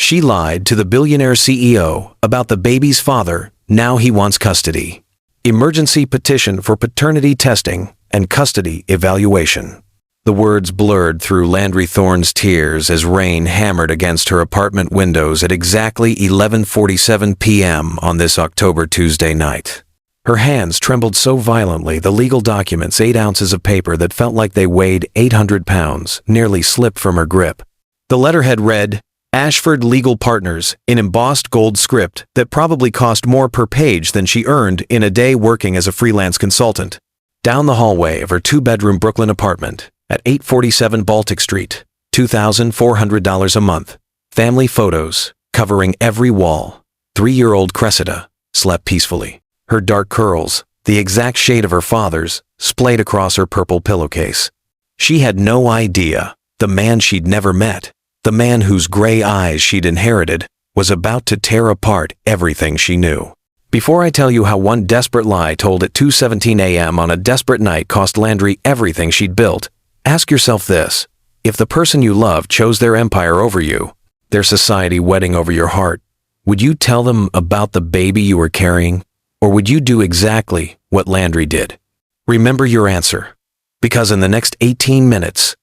She lied to the billionaire CEO about the baby's father. Now he wants custody. Emergency petition for paternity testing and custody evaluation. The words blurred through Landry Thorne's tears as rain hammered against her apartment windows at exactly 11:47 p.m. on this October Tuesday night. Her hands trembled so violently the legal documents, 8 ounces of paper that felt like they weighed 800 pounds, nearly slipped from her grip. The letterhead read, Ashford Legal Partners, in embossed gold script that probably cost more per page than she earned in a day working as a freelance consultant. Down the hallway of her 2-bedroom Brooklyn apartment at 847 Baltic Street, $2,400 a month. Family photos covering every wall. 3-year-old Cressida slept peacefully. Her dark curls, the exact shade of her father's, splayed across her purple pillowcase. She had no idea the man she'd never met, the man whose gray eyes she'd inherited, was about to tear apart everything she knew. Before I tell you how one desperate lie told at 2:17 a.m. on a desperate night cost Landry everything she'd built, ask yourself this. If the person you love chose their empire over you, their society wedding over your heart, would you tell them about the baby you were carrying? Or would you do exactly what Landry did? Remember your answer, because in the next 18 minutes,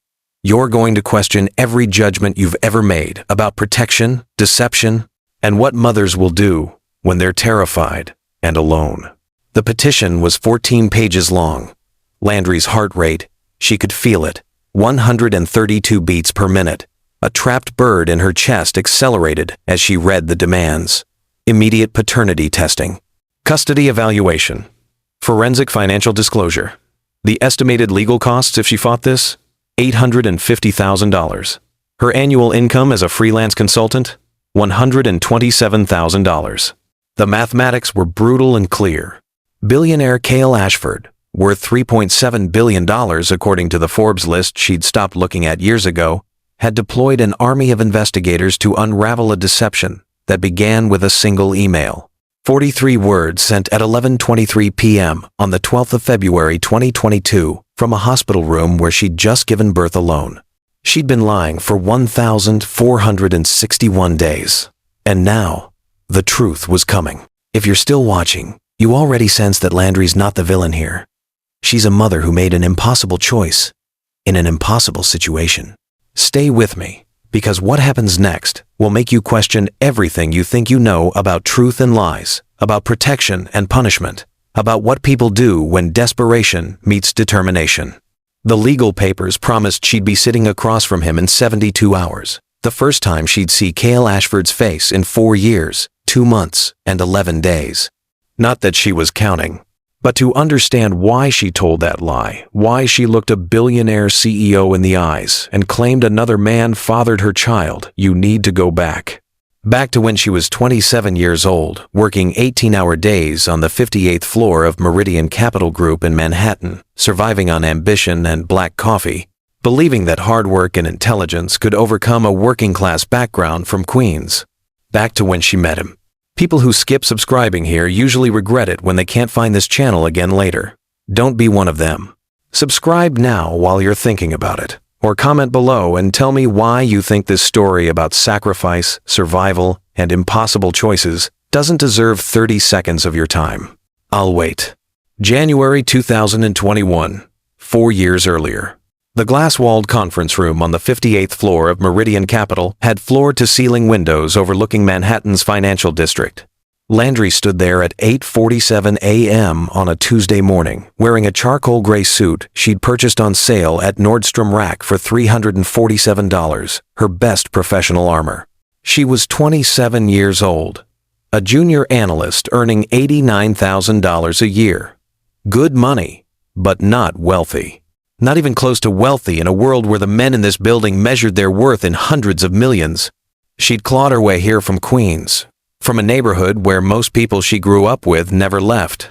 you're going to question every judgment you've ever made about protection, deception, and what mothers will do when they're terrified and alone. The petition was 14 pages long. Landry's heart rate, she could feel it, 132 beats per minute. A trapped bird in her chest accelerated as she read the demands. Immediate paternity testing. Custody evaluation. Forensic financial disclosure. The estimated legal costs if she fought this? $850,000. Her annual income as a freelance consultant? $127,000. The mathematics were brutal and clear. Billionaire Cale Ashford, worth $3.7 billion according to the Forbes list she'd stopped looking at years ago, had deployed an army of investigators to unravel a deception that began with a single email. 43 words sent at 11:23 p.m. on the 12th of February 2022 from a hospital room where she'd just given birth alone. She'd been lying for 1,461 days. And now, the truth was coming. If you're still watching, you already sense that Landry's not the villain here. She's a mother who made an impossible choice in an impossible situation. Stay with me, because what happens next will make you question everything you think you know about truth and lies, about protection and punishment, about what people do when desperation meets determination. The legal papers promised she'd be sitting across from him in 72 hours, the first time she'd see Cale Ashford's face in 4 years, 2 months, and 11 days. Not that she was counting, but to understand why she told that lie, why she looked a billionaire CEO in the eyes and claimed another man fathered her child, you need to go back. Back to when she was 27 years old, working 18-hour days on the 58th floor of Meridian Capital Group in Manhattan, surviving on ambition and black coffee, believing that hard work and intelligence could overcome a working-class background from Queens. Back to when she met him. People who skip subscribing here usually regret it when they can't find this channel again later. Don't be one of them. Subscribe now while you're thinking about it, or comment below and tell me why you think this story about sacrifice, survival, and impossible choices doesn't deserve 30 seconds of your time. I'll wait. January 2021, 4 years earlier. The glass-walled conference room on the 58th floor of Meridian Capital had floor-to-ceiling windows overlooking Manhattan's financial district. Landry stood there at 8:47 a.m. on a Tuesday morning, wearing a charcoal gray suit she'd purchased on sale at Nordstrom Rack for $347, her best professional armor. She was 27 years old, a junior analyst earning $89,000 a year. Good money, but not wealthy. Not even close to wealthy in a world where the men in this building measured their worth in hundreds of millions. She'd clawed her way here from Queens, from a neighborhood where most people she grew up with never left,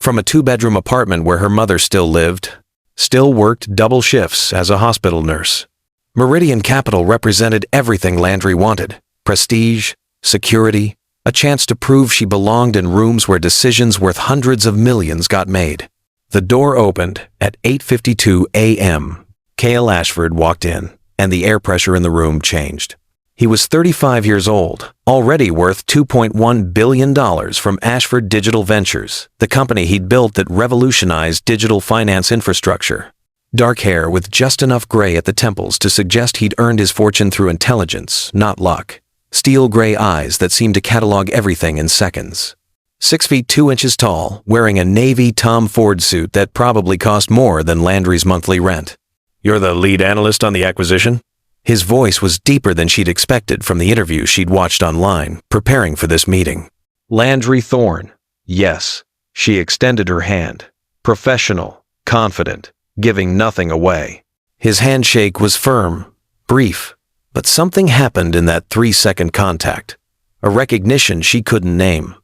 from a 2-bedroom apartment where her mother still lived, still worked double shifts as a hospital nurse. Meridian Capital represented everything Landry wanted: prestige, security, a chance to prove she belonged in rooms where decisions worth hundreds of millions got made. The door opened at 8:52 a.m. Cale Ashford walked in, and the air pressure in the room changed. He was 35 years old, already worth $2.1 billion from Ashford Digital Ventures, the company he'd built that revolutionized digital finance infrastructure. Dark hair with just enough gray at the temples to suggest he'd earned his fortune through intelligence, not luck. Steel gray eyes that seemed to catalog everything in seconds. 6 feet 2 inches tall, wearing a navy Tom Ford suit that probably cost more than Landry's monthly rent. "You're the lead analyst on the acquisition?" His voice was deeper than she'd expected from the interviews she'd watched online, preparing for this meeting. Landry Thorne. Yes. She extended her hand. Professional, confident, giving nothing away. His handshake was firm, brief, but something happened in that 3-second contact. A recognition she couldn't name.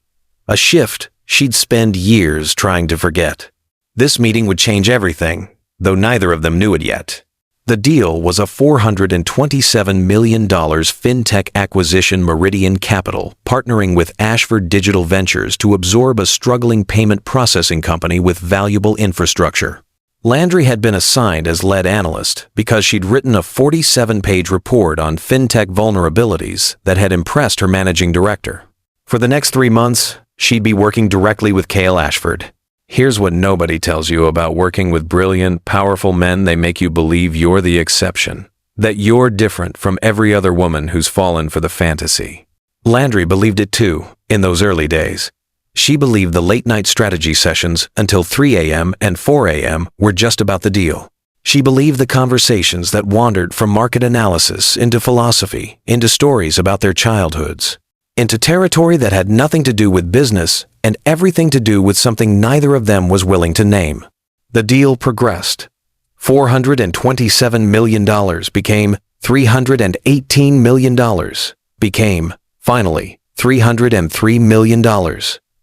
A shift she'd spend years trying to forget. This meeting would change everything, though neither of them knew it yet. The deal was a $427 million fintech acquisition. Meridian Capital, partnering with Ashford Digital Ventures to absorb a struggling payment processing company with valuable infrastructure. Landry had been assigned as lead analyst because she'd written a 47-page report on fintech vulnerabilities that had impressed her managing director. For the next 3 months, she'd be working directly with Cale Ashford. Here's what nobody tells you about working with brilliant, powerful men: they make you believe you're the exception, that you're different from every other woman who's fallen for the fantasy. Landry believed it too, in those early days. She believed the late-night strategy sessions until 3 a.m. and 4 a.m. were just about the deal. She believed the conversations that wandered from market analysis into philosophy, into stories about their childhoods, into territory that had nothing to do with business and everything to do with something neither of them was willing to name. The deal progressed. $427 million became $318 million, became, finally, $303 million.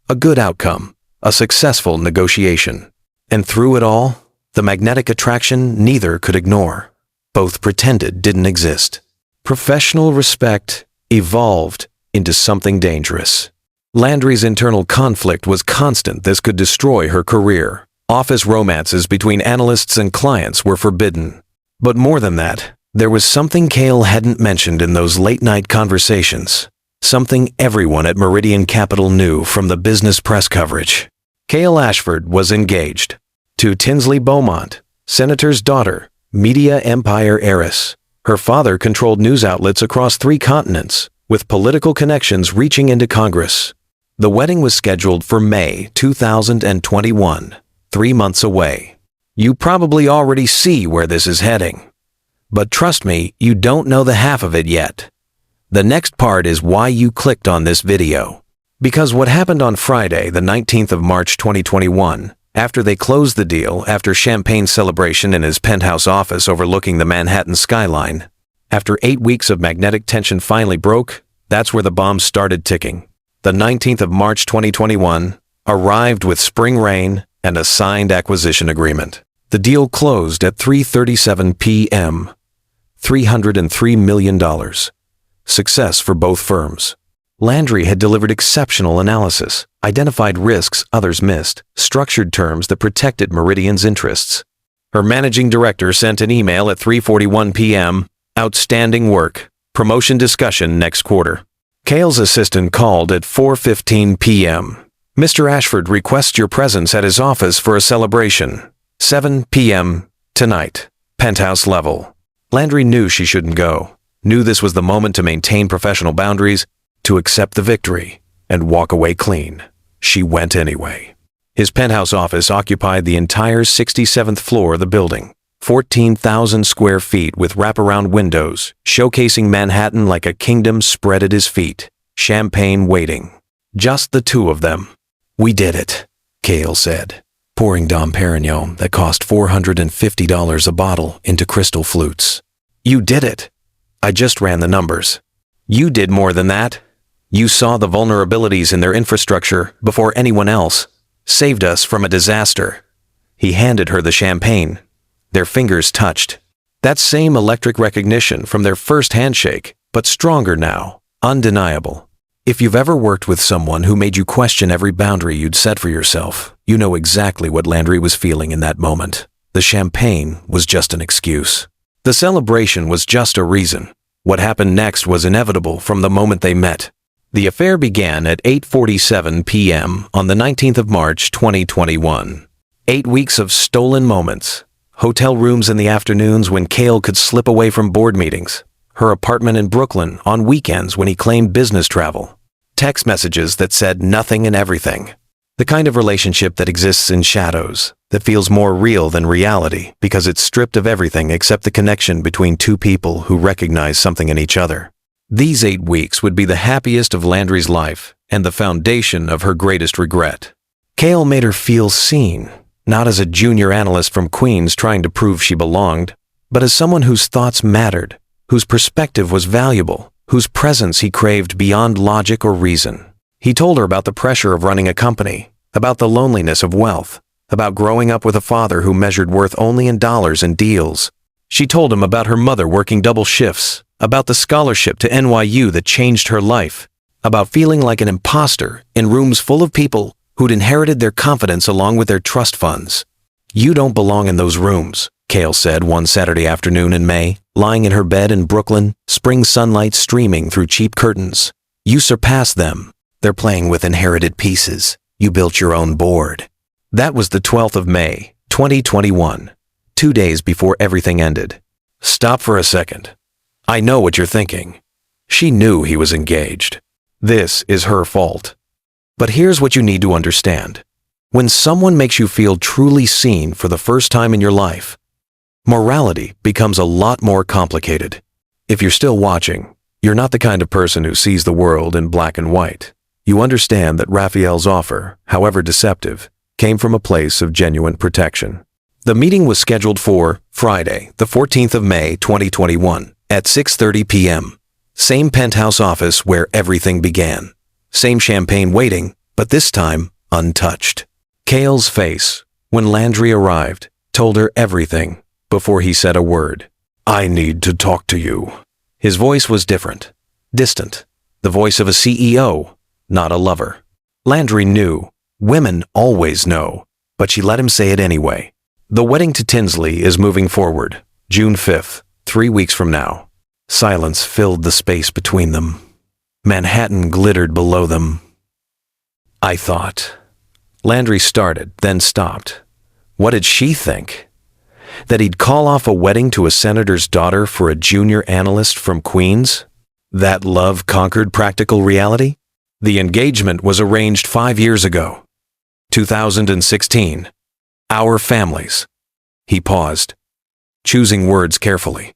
A good outcome, a successful negotiation. And through it all, the magnetic attraction neither could ignore. Both pretended didn't exist. Professional respect evolved into something dangerous. Landry's internal conflict was constant. This could destroy her career. Office romances between analysts and clients were forbidden. But more than that, there was something Cale hadn't mentioned in those late-night conversations. Something everyone at Meridian Capital knew from the business press coverage. Cale Ashford was engaged to Tinsley Beaumont, senator's daughter, media empire heiress. Her father controlled news outlets across 3 continents, with political connections reaching into Congress. The wedding was scheduled for May 2021, 3 months away. You probably already see where this is heading. But trust me, you don't know the half of it yet. The next part is why you clicked on this video. Because what happened on Friday, the 19th of March 2021, after they closed the deal after champagne celebration in his penthouse office overlooking the Manhattan skyline, after 8 weeks of magnetic tension finally broke, that's where the bomb started ticking. The 19th of March 2021 arrived with spring rain and a signed acquisition agreement. The deal closed at 3:37 p.m. $303 million. Success for both firms. Landry had delivered exceptional analysis, identified risks others missed, structured terms that protected Meridian's interests. Her managing director sent an email at 3:41 p.m. Outstanding work. Promotion discussion next quarter. Cale's assistant called at 4:15 p.m. Mr. Ashford requests your presence at his office for a celebration. 7 p.m. tonight. Penthouse level. Landry knew she shouldn't go. Knew this was the moment to maintain professional boundaries, to accept the victory, and walk away clean. She went anyway. His penthouse office occupied the entire 67th floor of the building. 14,000 square feet with wraparound windows, showcasing Manhattan like a kingdom spread at his feet. Champagne waiting. Just the two of them. "We did it," Cale said, pouring Dom Perignon that cost $450 a bottle into crystal flutes. "You did it. I just ran the numbers. You did more than that. You saw the vulnerabilities in their infrastructure before anyone else. Saved us from a disaster." He handed her the champagne. Their fingers touched. That same electric recognition from their first handshake, but stronger now, undeniable. If you've ever worked with someone who made you question every boundary you'd set for yourself, you know exactly what Landry was feeling in that moment. The champagne was just an excuse. The celebration was just a reason. What happened next was inevitable from the moment they met. The affair began at 8:47 p.m. on the 19th of March, 2021. 8 weeks of stolen moments. Hotel rooms in the afternoons when Cale could slip away from board meetings. Her apartment in Brooklyn on weekends when he claimed business travel. Text messages that said nothing and everything. The kind of relationship that exists in shadows, that feels more real than reality because it's stripped of everything except the connection between two people who recognize something in each other. These 8 weeks would be the happiest of Landry's life and the foundation of her greatest regret. Cale made her feel seen, not as a junior analyst from Queens trying to prove she belonged, but as someone whose thoughts mattered, whose perspective was valuable, whose presence he craved beyond logic or reason. He told her about the pressure of running a company, about the loneliness of wealth, about growing up with a father who measured worth only in dollars and deals. She told him about her mother working double shifts, about the scholarship to NYU that changed her life, about feeling like an imposter in rooms full of people who'd inherited their confidence along with their trust funds. "You don't belong in those rooms," Cale said one Saturday afternoon in May, lying in her bed in Brooklyn, spring sunlight streaming through cheap curtains. "You surpass them. They're playing with inherited pieces. You built your own board." That was the 12th of May, 2021, 2 days before everything ended. Stop for a second. I know what you're thinking. She knew he was engaged. This is her fault. But here's what you need to understand. When someone makes you feel truly seen for the first time in your life, morality becomes a lot more complicated. If you're still watching, you're not the kind of person who sees the world in black and white. You understand that Raphael's offer, however deceptive, came from a place of genuine protection. The meeting was scheduled for Friday, the 14th of May, 2021, at 6:30 p.m. Same penthouse office where everything began. Same champagne waiting, but this time untouched. Cale's face, when Landry arrived, told her everything before he said a word. "I need to talk to you." His voice was different, distant, the voice of a CEO, not a lover. Landry knew. Women always know, but she let him say it anyway. The wedding to Tinsley is moving forward, June 5th, 3 weeks from now. Silence filled the space between them. Manhattan glittered below them. "I thought." Landry started, then stopped. What did she think? That he'd call off a wedding to a senator's daughter for a junior analyst from Queens? That love conquered practical reality? The engagement was arranged 5 years ago. 2016. Our families. He paused, choosing words carefully.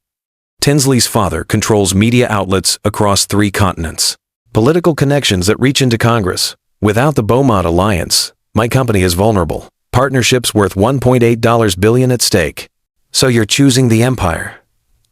Tinsley's father controls media outlets across 3 continents. Political connections that reach into Congress. Without the Beaumont alliance, my company is vulnerable. Partnerships worth $1.8 billion at stake. So you're choosing the empire.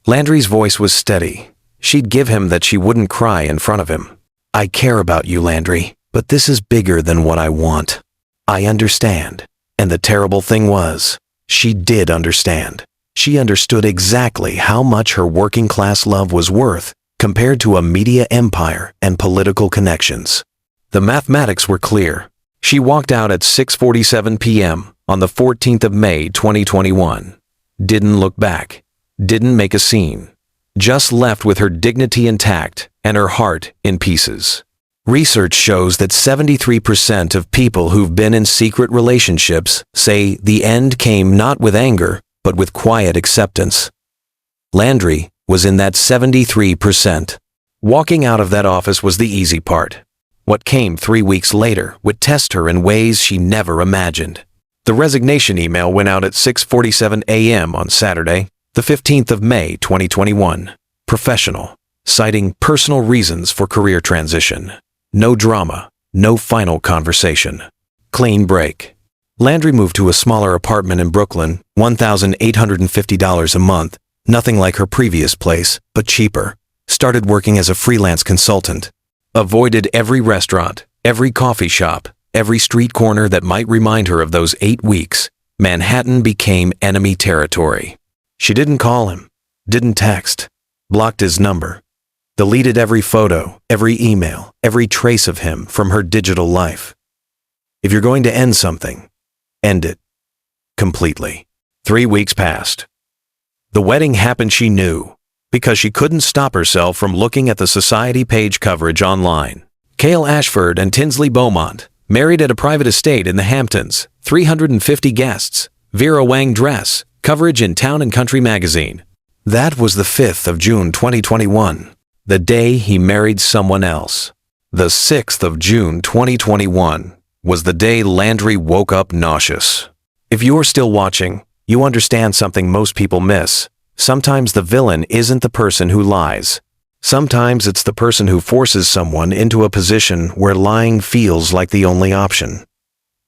Landry's voice was steady. She'd give him that she wouldn't cry in front of him. "I care about you, Landry, but this is bigger than what I want. I understand." And the terrible thing was, she did understand. She understood exactly how much her working-class love was worth compared to a media empire and political connections. The mathematics were clear. She walked out at 6:47 p.m. on the 14th of May, 2021. Didn't look back. Didn't make a scene. Just left with her dignity intact and her heart in pieces. Research shows that 73% of people who've been in secret relationships say the end came not with anger, but with quiet acceptance. Landry was in that 73%. Walking out of that office was the easy part. What came 3 weeks later would test her in ways she never imagined. The resignation email went out at 6:47 a.m. on Saturday, the 15th of May, 2021. Professional, citing personal reasons for career transition. No drama, no final conversation. Clean break. Landry moved to a smaller apartment in Brooklyn, $1,850 a month, nothing like her previous place, but cheaper. Started working as a freelance consultant. Avoided every restaurant, every coffee shop, every street corner that might remind her of those 8 weeks. Manhattan became enemy territory. She didn't call him, didn't text, blocked his number, deleted every photo, every email, every trace of him from her digital life. If you're going to end something, end it. Completely. 3 weeks passed. The wedding happened, she knew. because she couldn't stop herself from looking at the society page coverage online. Cale Ashford and Tinsley Beaumont, married at a private estate in the Hamptons, 350 guests, Vera Wang dress, coverage in Town and Country magazine. That was the 5th of June 2021, the day he married someone else. The 6th of June 2021 was the day Landry woke up nauseous. If you're still watching, you understand something most people miss. Sometimes the villain isn't the person who lies. Sometimes it's the person who forces someone into a position where lying feels like the only option.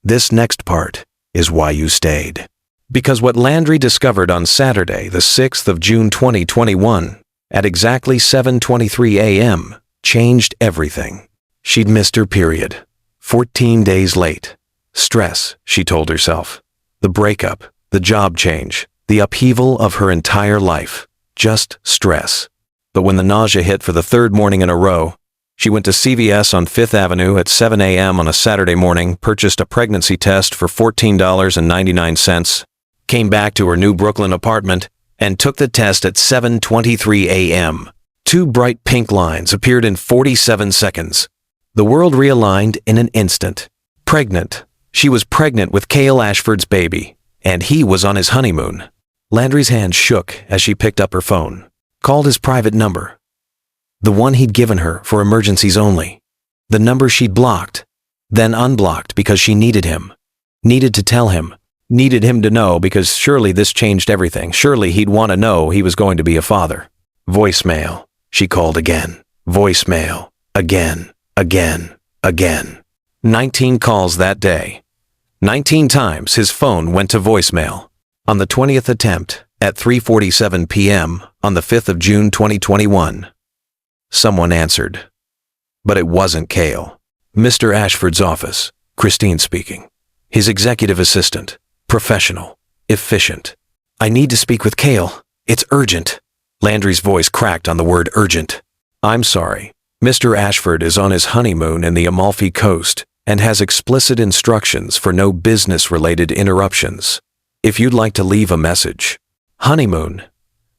This next part is why you stayed. Because what Landry discovered on Saturday, the 6th of June 2021, at exactly 7:23 a.m., changed everything. She'd missed her period. 14 days late. Stress, she told herself. The breakup, the job change, the upheaval of her entire life. Just stress. But when the nausea hit for the third morning in a row, she went to CVS on 5th Avenue at 7 a.m. on a Saturday morning, purchased a pregnancy test for $14.99, came back to her new Brooklyn apartment, and took the test at 7:23 a.m. 2 bright pink lines appeared in 47 seconds. The world realigned in an instant. Pregnant. She was pregnant with Cale Ashford's baby, and he was on his honeymoon. Landry's hand shook as she picked up her phone, called his private number. The one he'd given her for emergencies only. The number she'd blocked, then unblocked because she needed him. Needed to tell him. Needed him to know because surely this changed everything. Surely he'd want to know he was going to be a father. Voicemail. She called again. Voicemail. Again. Again. Again. 19 calls that day. 19 times his phone went to voicemail. On the 20th attempt, at 3:47 p.m. on the 5th of June 2021, someone answered. But it wasn't Cale. Mr. Ashford's office. Christine speaking. His executive assistant. Professional. Efficient. I need to speak with Cale. It's urgent. Landry's voice cracked on the word urgent. I'm sorry. Mr. Ashford is on his honeymoon in the Amalfi Coast and has explicit instructions for no business-related interruptions. If you'd like to leave a message. Honeymoon.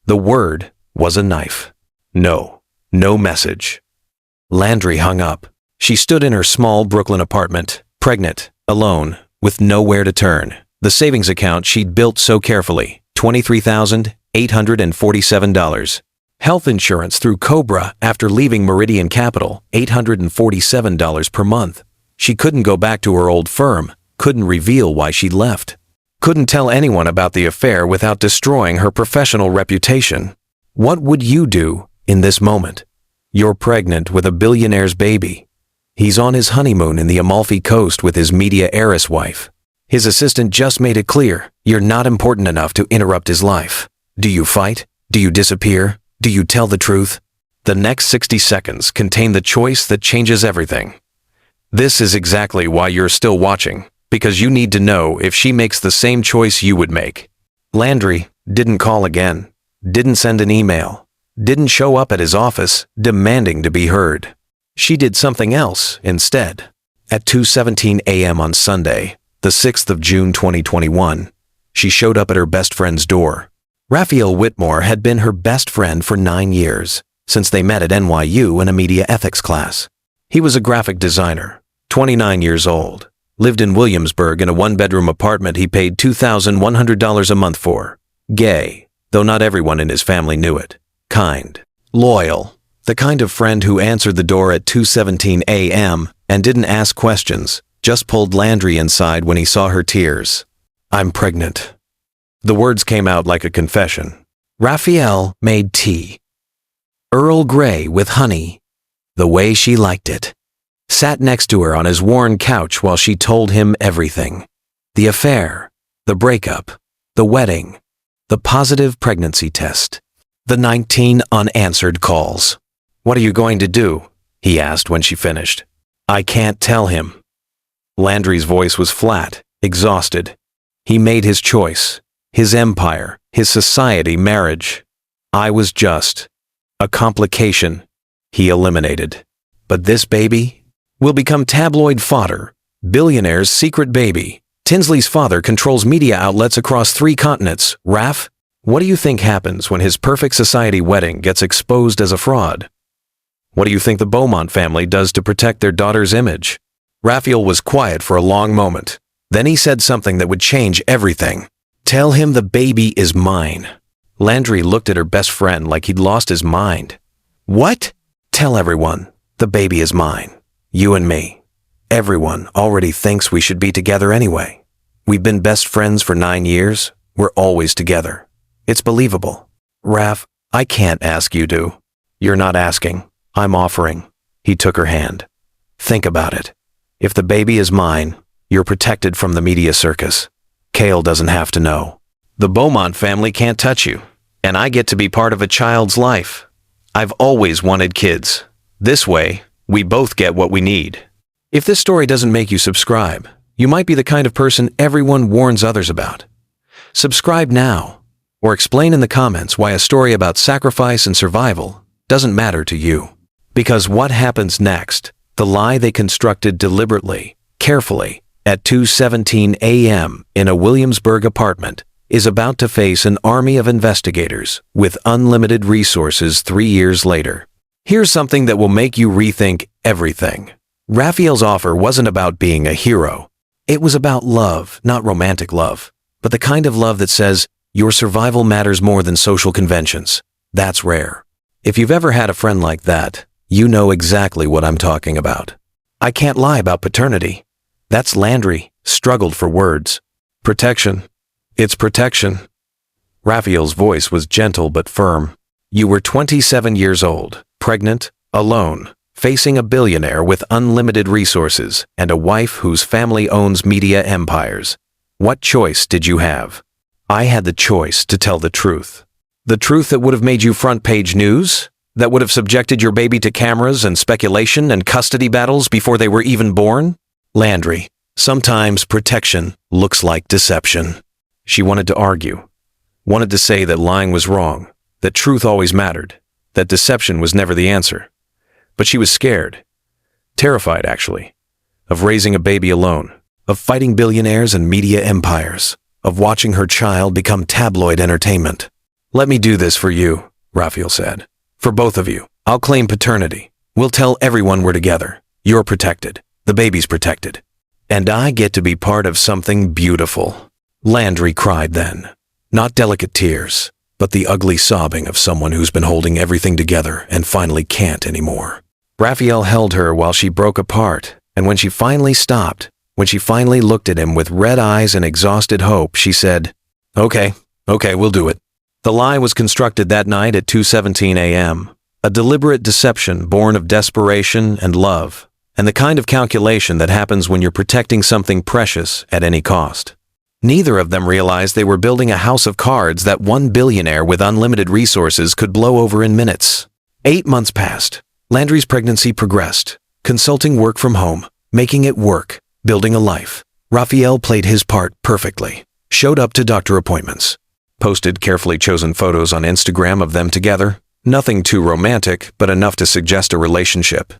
The word was a knife. No message. Landry hung up. She stood in her small Brooklyn apartment, pregnant, alone, with nowhere to turn. The savings account she'd built so carefully, $23,847. Health insurance through Cobra after leaving Meridian Capital, $847 per month. She couldn't go back to her old firm, couldn't reveal why she'd left. Couldn't tell anyone about the affair without destroying her professional reputation. What would you do in this moment? You're pregnant with a billionaire's baby. He's on his honeymoon in the Amalfi Coast with his media heiress wife. His assistant just made it clear, you're not important enough to interrupt his life. Do you fight? Do you disappear? Do you tell the truth? The next 60 seconds contain the choice that changes everything. This is exactly why you're still watching, because you need to know if she makes the same choice you would make. Landry didn't call again, didn't send an email, didn't show up at his office demanding to be heard. She did something else instead. At 2:17 a.m. on Sunday, the 6th of June 2021, she showed up at her best friend's door. Raphael Whitmore had been her best friend for 9 years, since they met at NYU in a media ethics class. He was a graphic designer, 29 years old, lived in Williamsburg in a one-bedroom apartment he paid $2,100 a month for. Gay, though not everyone in his family knew it. Kind. Loyal. The kind of friend who answered the door at 2:17 a.m. and didn't ask questions, just pulled Landry inside when he saw her tears. I'm pregnant. The words came out like a confession. Raphael made tea. Earl Grey with honey, the way she liked it. Sat next to her on his worn couch while she told him everything. The affair, the breakup, the wedding, the positive pregnancy test, the 19 unanswered calls. What are you going to do? He asked when she finished. I can't tell him. Landry's voice was flat, exhausted. He made his choice, his empire, his society, marriage. I was just a complication he eliminated. But this baby will become tabloid fodder, Billionaire's secret baby. Tinsley's father controls media outlets across 3 continents. Raph, What do you think happens when his perfect society wedding gets exposed as a fraud? What do you think the Beaumont family does to protect their daughter's image? Raphael was quiet for a long moment. Then he said something that would change everything. Tell him the baby is mine. Landry looked at her best friend like he'd lost his mind. What? Tell everyone, the baby is mine. You and me. Everyone already thinks we should be together anyway. We've been best friends for 9 years. We're always together. It's believable. Raph, I can't ask you to. You're not asking. I'm offering. He took her hand. Think about it. If the baby is mine, you're protected from the media circus. Cale doesn't have to know. The Beaumont family can't touch you, and I get to be part of a child's life. I've always wanted kids. This way, we both get what we need. If this story doesn't make you subscribe, you might be the kind of person everyone warns others about. Subscribe now, or explain in the comments why a story about sacrifice and survival doesn't matter to you. Because what happens next, the lie they constructed deliberately, carefully, at 2:17 a.m. in a Williamsburg apartment, is about to face an army of investigators with unlimited resources 3 years later. Here's something that will make you rethink everything. Raphael's offer wasn't about being a hero. It was about love, not romantic love, but the kind of love that says, your survival matters more than social conventions. That's rare. If you've ever had a friend like that, you know exactly what I'm talking about. I can't lie about paternity. That's Landry, struggled for words. Protection. It's protection. Raphael's voice was gentle but firm. You were 27 years old, pregnant, alone, facing a billionaire with unlimited resources and a wife whose family owns media empires. What choice did you have? I had the choice to tell the truth. The truth that would have made you front-page news? That would have subjected your baby to cameras and speculation and custody battles before they were even born? Landry, sometimes protection looks like deception. She wanted to argue, wanted to say that lying was wrong, that truth always mattered, that deception was never the answer. But she was scared, terrified actually, of raising a baby alone, of fighting billionaires and media empires, of watching her child become tabloid entertainment. Let me do this for you, Raphael said. For both of you, I'll claim paternity. We'll tell everyone we're together. You're protected. The baby's protected. And I get to be part of something beautiful. Landry cried then. Not delicate tears, but the ugly sobbing of someone who's been holding everything together and finally can't anymore. Raphael held her while she broke apart, and when she finally stopped, when she finally looked at him with red eyes and exhausted hope, she said, Okay, we'll do it. The lie was constructed that night at 2:17 a.m., a deliberate deception born of desperation and love, and the kind of calculation that happens when you're protecting something precious at any cost. Neither of them realized they were building a house of cards that one billionaire with unlimited resources could blow over in minutes. 8 months passed. Landry's pregnancy progressed, consulting work from home, making it work, building a life. Raphael played his part perfectly, showed up to doctor appointments, posted carefully chosen photos on Instagram of them together, nothing too romantic, but enough to suggest a relationship.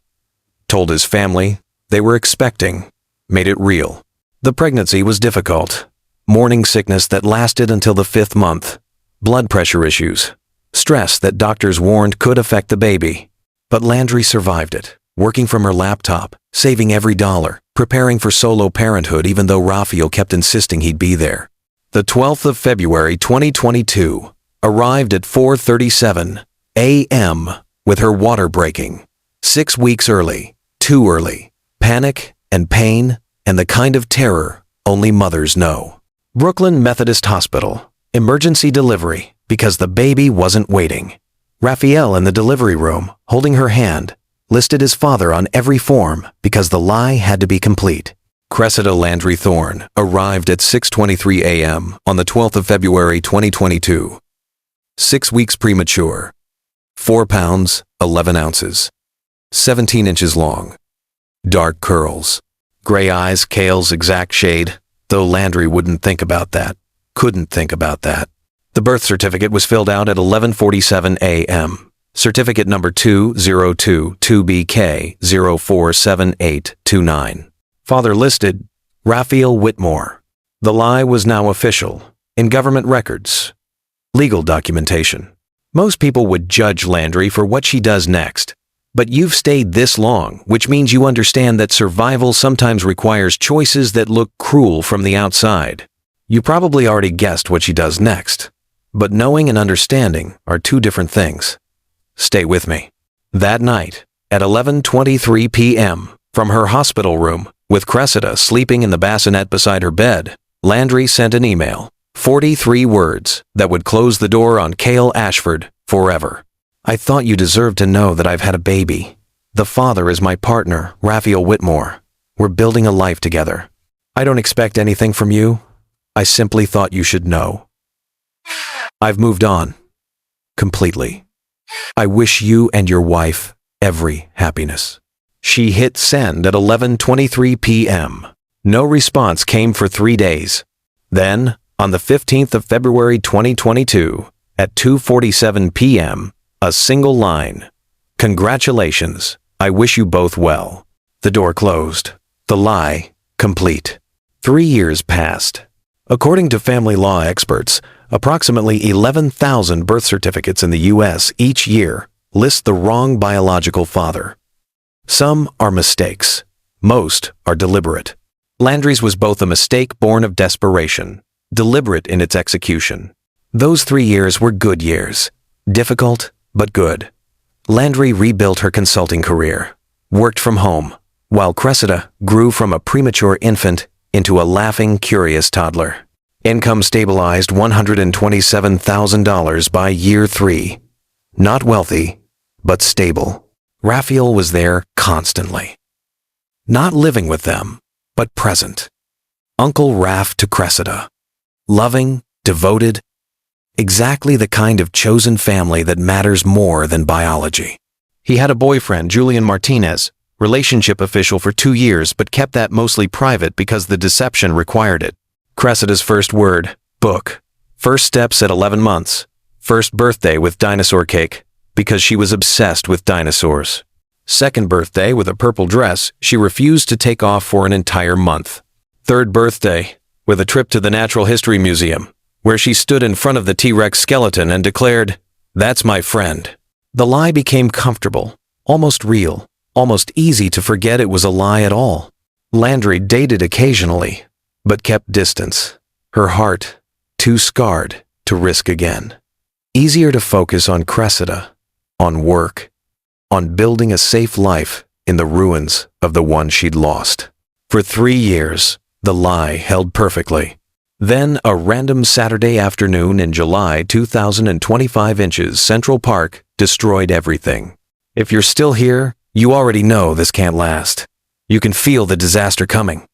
Told his family they were expecting, made it real. The pregnancy was difficult. Morning sickness that lasted until the 5th month. Blood pressure issues. Stress that doctors warned could affect the baby. But Landry survived it, working from her laptop, saving every dollar, preparing for solo parenthood even though Raphael kept insisting he'd be there. The 12th of February 2022 arrived at 4:37 a.m. with her water breaking. 6 weeks early, too early. Panic and pain and the kind of terror only mothers know. Brooklyn Methodist Hospital, emergency delivery because the baby wasn't waiting. Raphael in the delivery room, holding her hand, listed his father on every form because the lie had to be complete. Cressida Landry Thorne arrived at 6:23 a.m. on the 12th of February 2022. 6 weeks premature. 4 pounds, 11 ounces. 17 inches long. Dark curls. Gray eyes, Cale's exact shade, though Landry wouldn't think about that. Couldn't think about that. The birth certificate was filled out at 11:47 a.m. Certificate number 2022BK047829. Father listed, Raphael Whitmore. The lie was now official, in government records. Legal documentation. Most people would judge Landry for what she does next. But you've stayed this long, which means you understand that survival sometimes requires choices that look cruel from the outside. You probably already guessed what she does next. But knowing and understanding are two different things. Stay with me. That night, at 11:23 p.m., from her hospital room, with Cressida sleeping in the bassinet beside her bed, Landry sent an email. 43 words that would close the door on Cale Ashford forever. I thought you deserved to know that I've had a baby. The father is my partner, Raphael Whitmore. We're building a life together. I don't expect anything from you. I simply thought you should know. I've moved on. Completely. I wish you and your wife every happiness. She hit send at 11:23 p.m. No response came for 3 days. Then, on the 15th of February 2022, at 2:47 p.m., a single line. Congratulations. I wish you both well. The door closed. The lie complete. 3 years passed. According to family law experts, approximately 11,000 birth certificates in the U.S. each year list the wrong biological father. Some are mistakes. Most are deliberate. Landry's was both a mistake born of desperation, deliberate in its execution. Those 3 years were good years. Difficult, but good. Landry rebuilt her consulting career, worked from home, while Cressida grew from a premature infant into a laughing, curious toddler. Income stabilized $127,000 by year 3. Not wealthy, but stable. Raphael was there constantly. Not living with them, but present. Uncle Raph to Cressida. Loving, devoted, exactly the kind of chosen family that matters more than biology. He had a boyfriend, Julian Martinez, relationship official for 2 years, but kept that mostly private because the deception required it. Cressida's first word, book. First steps at 11 months. First birthday with dinosaur cake, because she was obsessed with dinosaurs. Second birthday with a purple dress she refused to take off for an entire month. Third birthday with a trip to the Natural History Museum, where she stood in front of the T-Rex skeleton and declared, "That's my friend." The lie became comfortable, almost real, almost easy to forget it was a lie at all. Landry dated occasionally, but kept distance. Her heart, too scarred to risk again. Easier to focus on Cressida, on work, on building a safe life in the ruins of the one she'd lost. For 3 years, the lie held perfectly. Then, a random Saturday afternoon in July 2025 inches Central Park destroyed everything. If you're still here, you already know this can't last. You can feel the disaster coming.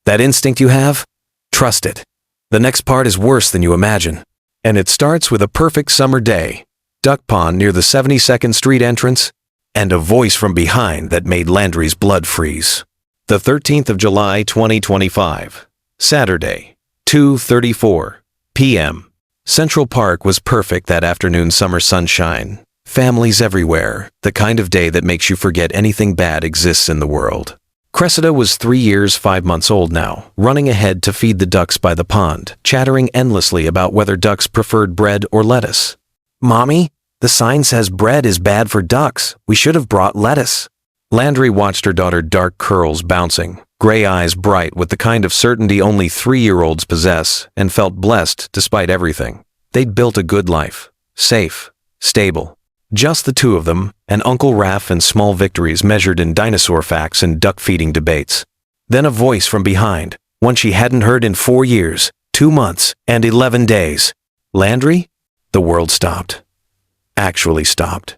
That instinct you have? Trust it. The next part is worse than you imagine. And it starts with a perfect summer day, duck pond near the 72nd Street entrance, and a voice from behind that made Landry's blood freeze. The 13th of July 2025, Saturday. 2:34 p.m. Central Park was perfect that afternoon, summer sunshine. Families everywhere, the kind of day that makes you forget anything bad exists in the world. Cressida was 3 years, 5 months old now, running ahead to feed the ducks by the pond, chattering endlessly about whether ducks preferred bread or lettuce. "Mommy, the sign says bread is bad for ducks. We should have brought lettuce." Landry watched her daughter, dark curls bouncing, gray eyes bright with the kind of certainty only 3-year-olds possess, and felt blessed despite everything. They'd built a good life. Safe. Stable. Just the two of them, and Uncle Raph, and small victories measured in dinosaur facts and duck-feeding debates. Then a voice from behind, one she hadn't heard in 4 years, 2 months, and 11 days. "Landry?" The world stopped. Actually stopped.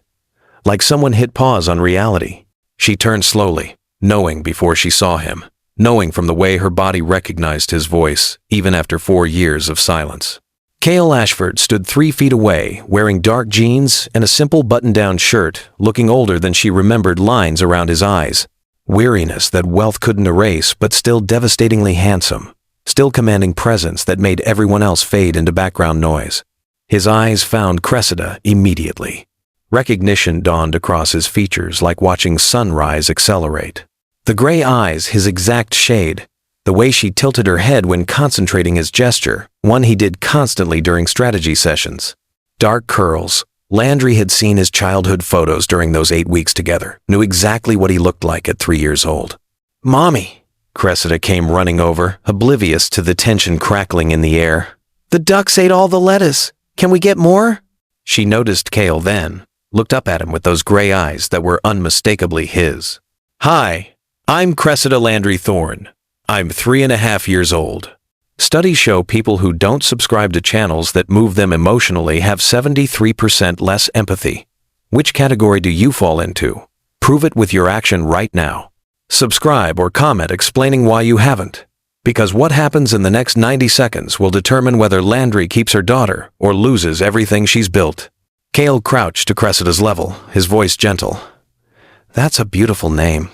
Like someone hit pause on reality. She turned slowly, knowing before she saw him, knowing from the way her body recognized his voice, even after 4 years of silence. Cale Ashford stood 3 feet away, wearing dark jeans and a simple button-down shirt, looking older than she remembered, lines around his eyes. Weariness that wealth couldn't erase, but still devastatingly handsome, still commanding presence that made everyone else fade into background noise. His eyes found Cressida immediately. Recognition dawned across his features like watching sunrise accelerate. The gray eyes, his exact shade, The way she tilted her head when concentrating his gesture, one he did constantly during strategy sessions. Dark curls. Landry had seen his childhood photos during those 8 weeks together, knew exactly what he looked like at 3 years old. "Mommy!" Cressida came running over, oblivious to the tension crackling in the air. "The ducks ate all the lettuce. Can we get more?" She noticed Cale then, looked up at him with those gray eyes that were unmistakably his. "Hi, I'm Cressida Landry Thorne. I'm 3.5 years old. Studies show people who don't subscribe to channels that move them emotionally have 73% less empathy. Which category do you fall into? Prove it with your action right now. Subscribe or comment explaining why you haven't. Because what happens in the next 90 seconds will determine whether Landry keeps her daughter or loses everything she's built." Cale crouched to Cressida's level, his voice gentle. "That's a beautiful name.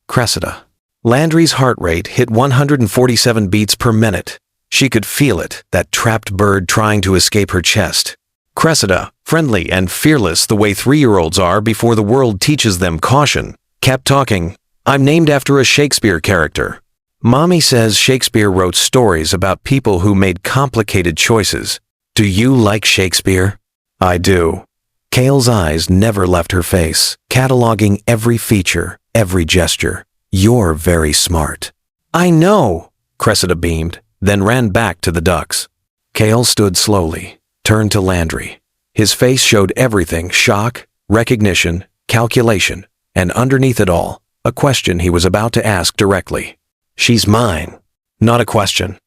Cressida." Landry's heart rate hit 147 beats per minute. She could feel it, that trapped bird trying to escape her chest. Cressida, friendly and fearless the way 3-year-olds are before the world teaches them caution, kept talking. "I'm named after a Shakespeare character. Mommy says Shakespeare wrote stories about people who made complicated choices. Do you like Shakespeare?" "I do." Cale's eyes never left her face, cataloging every feature, every gesture. "You're very smart." "I know," Cressida beamed, then ran back to the ducks. Cale stood slowly, turned to Landry. His face showed everything: shock, recognition, calculation, and underneath it all, a question he was about to ask directly. "She's mine." Not a question.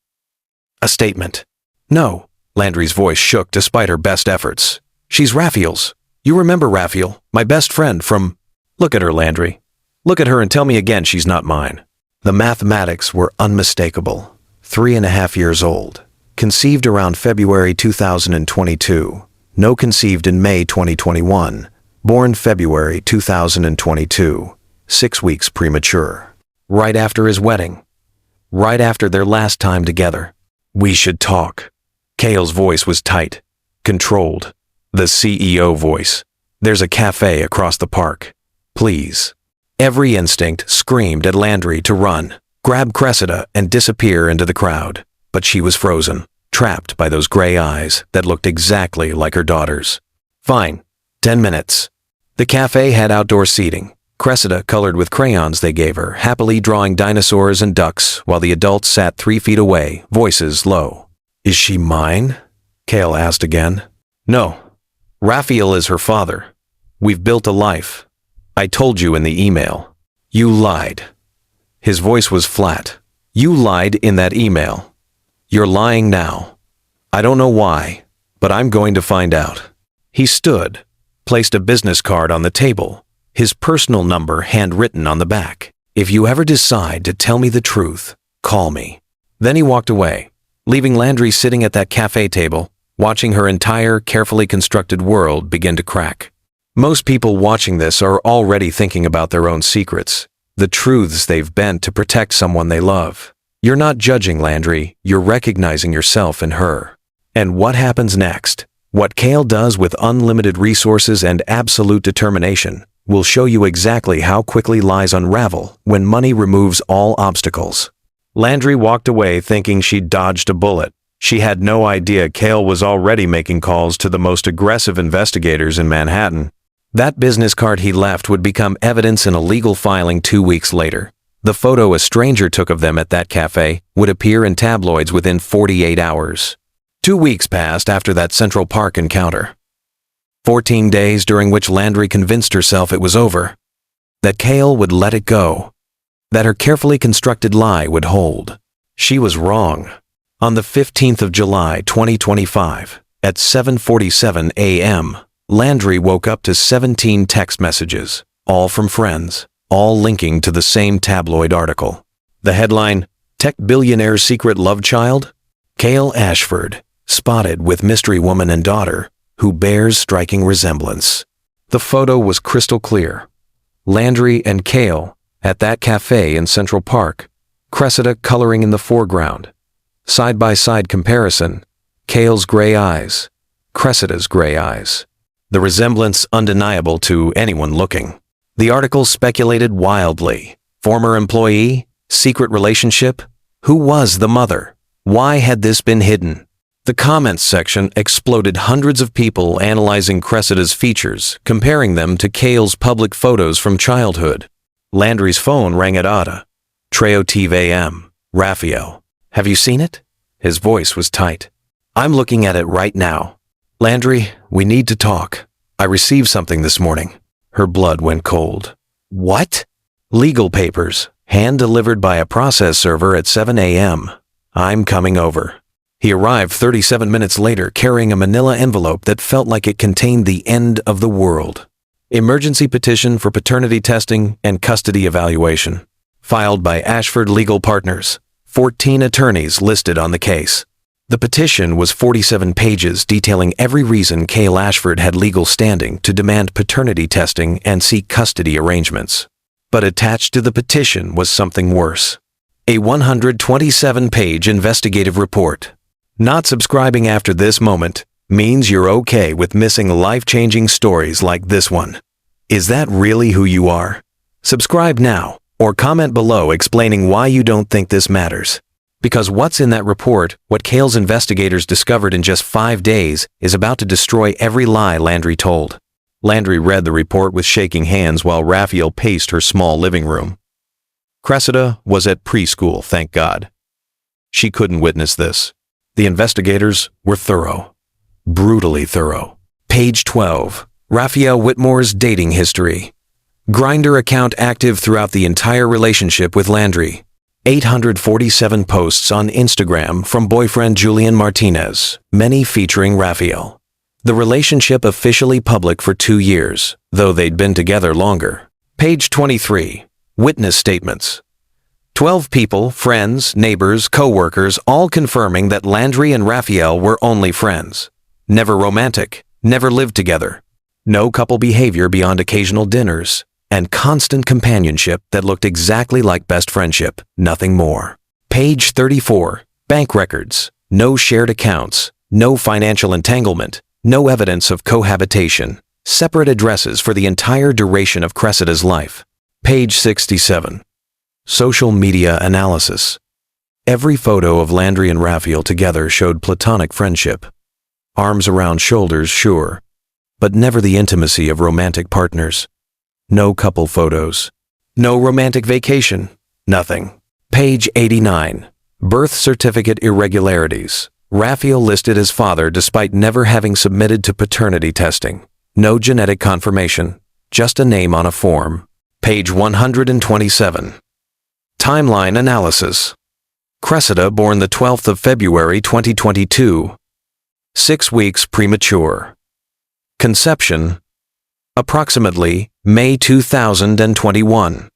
A statement. "No," Landry's voice shook despite her best efforts. "She's Raphael's. You remember Raphael, my best friend from—" "Look at her, Landry. Look at her and tell me again she's not mine." The mathematics were unmistakable. 3.5 years old. Conceived around February 2022. No conceived in May 2021. Born February 2022. 6 weeks premature. Right after his wedding. Right after their last time together. "We should talk." Cale's voice was tight, controlled. The CEO voice. "There's a cafe across the park. Please." Every instinct screamed at Landry to run, grab Cressida, and disappear into the crowd. But she was frozen, trapped by those gray eyes that looked exactly like her daughter's. "Fine. 10 minutes." The cafe had outdoor seating. Cressida colored with crayons they gave her, happily drawing dinosaurs and ducks, while the adults sat 3 feet away, voices low. "Is she mine?" Cale asked again. "No. Raphael is her father. We've built a life. I told you in the email." "You lied." His voice was flat. "You lied in that email. You're lying now. I don't know why, but I'm going to find out." He stood, placed a business card on the table, his personal number handwritten on the back. "If you ever decide to tell me the truth, call me." Then he walked away, leaving Landry sitting at that cafe table, watching her entire, carefully constructed world begin to crack. Most people watching this are already thinking about their own secrets, the truths they've bent to protect someone they love. You're not judging Landry, you're recognizing yourself in her. And what happens next? What Cale does with unlimited resources and absolute determination will show you exactly how quickly lies unravel when money removes all obstacles. Landry walked away thinking she'd dodged a bullet. She had no idea Cale was already making calls to the most aggressive investigators in Manhattan. That business card he left would become evidence in a legal filing 2 weeks later. The photo a stranger took of them at that cafe would appear in tabloids within 48 hours. 2 weeks passed after that Central Park encounter. 14 days during which Landry convinced herself it was over. That Cale would let it go. That her carefully constructed lie would hold. She was wrong. On the 15th of July, 2025, at 7:47 a.m., Landry woke up to 17 text messages, all from friends, all linking to the same tabloid article. The headline, "Tech Billionaire's Secret Love Child? Cale Ashford, spotted with mystery woman and daughter, who bears striking resemblance." The photo was crystal clear. Landry and Cale at that cafe in Central Park, Cressida coloring in the foreground. Side-by-side comparison, Cale's gray eyes, Cressida's gray eyes. The resemblance undeniable to anyone looking. The article speculated wildly. Former employee? Secret relationship? Who was the mother? Why had this been hidden? The comments section exploded, hundreds of people analyzing Cressida's features, comparing them to Cale's public photos from childhood. Landry's phone rang at Ada. Treo TVM. Raphael. Have you seen it? His voice was tight. I'm looking at it right now. Landry, we need to talk. I received something this morning. Her blood went cold. What? Legal papers, hand-delivered by a process server at 7 a.m. I'm coming over. He arrived 37 minutes later carrying a manila envelope that felt like it contained the end of the world. Emergency petition for paternity testing and custody evaluation. Filed by Ashford Legal Partners. 14 attorneys listed on the case. The petition was 47 pages detailing every reason Cale Ashford had legal standing to demand paternity testing and seek custody arrangements. But attached to the petition was something worse. A 127-page investigative report. Not subscribing after this moment means you're okay with missing life-changing stories like this one. Is that really who you are? Subscribe now or comment below explaining why you don't think this matters. Because what's in that report, what Cale's investigators discovered in just 5 days, is about to destroy every lie Landry told. Landry read the report with shaking hands while Raphael paced her small living room. Cressida was at preschool, thank God. She couldn't witness this. The investigators were thorough. Brutally thorough. Page 12. Raphael Whitmore's dating history. Grindr account active throughout the entire relationship with Landry. 847 posts on Instagram from boyfriend Julian Martinez, many featuring Raphael. The relationship officially public for 2 years, though they'd been together longer. Page 23. Witness statements. 12 people, friends, neighbors, co-workers, all confirming that Landry and Raphael were only friends. Never romantic, never lived together. No couple behavior beyond occasional dinners, and constant companionship that looked exactly like best friendship, nothing more. Page 34. Bank records. No shared accounts, no financial entanglement, no evidence of cohabitation, separate addresses for the entire duration of Cressida's life. Page 67. Social media analysis. Every photo of Landry and Raphael together showed platonic friendship. Arms around shoulders, sure, but never the intimacy of romantic partners. No couple photos. No romantic vacation. Nothing. Page 89. Birth certificate irregularities. Raphael listed as father despite never having submitted to paternity testing. No genetic confirmation. Just a name on a form. Page 127. Timeline analysis. Cressida born the 12th of February 2022. 6 weeks premature. Conception. Approximately May 2021.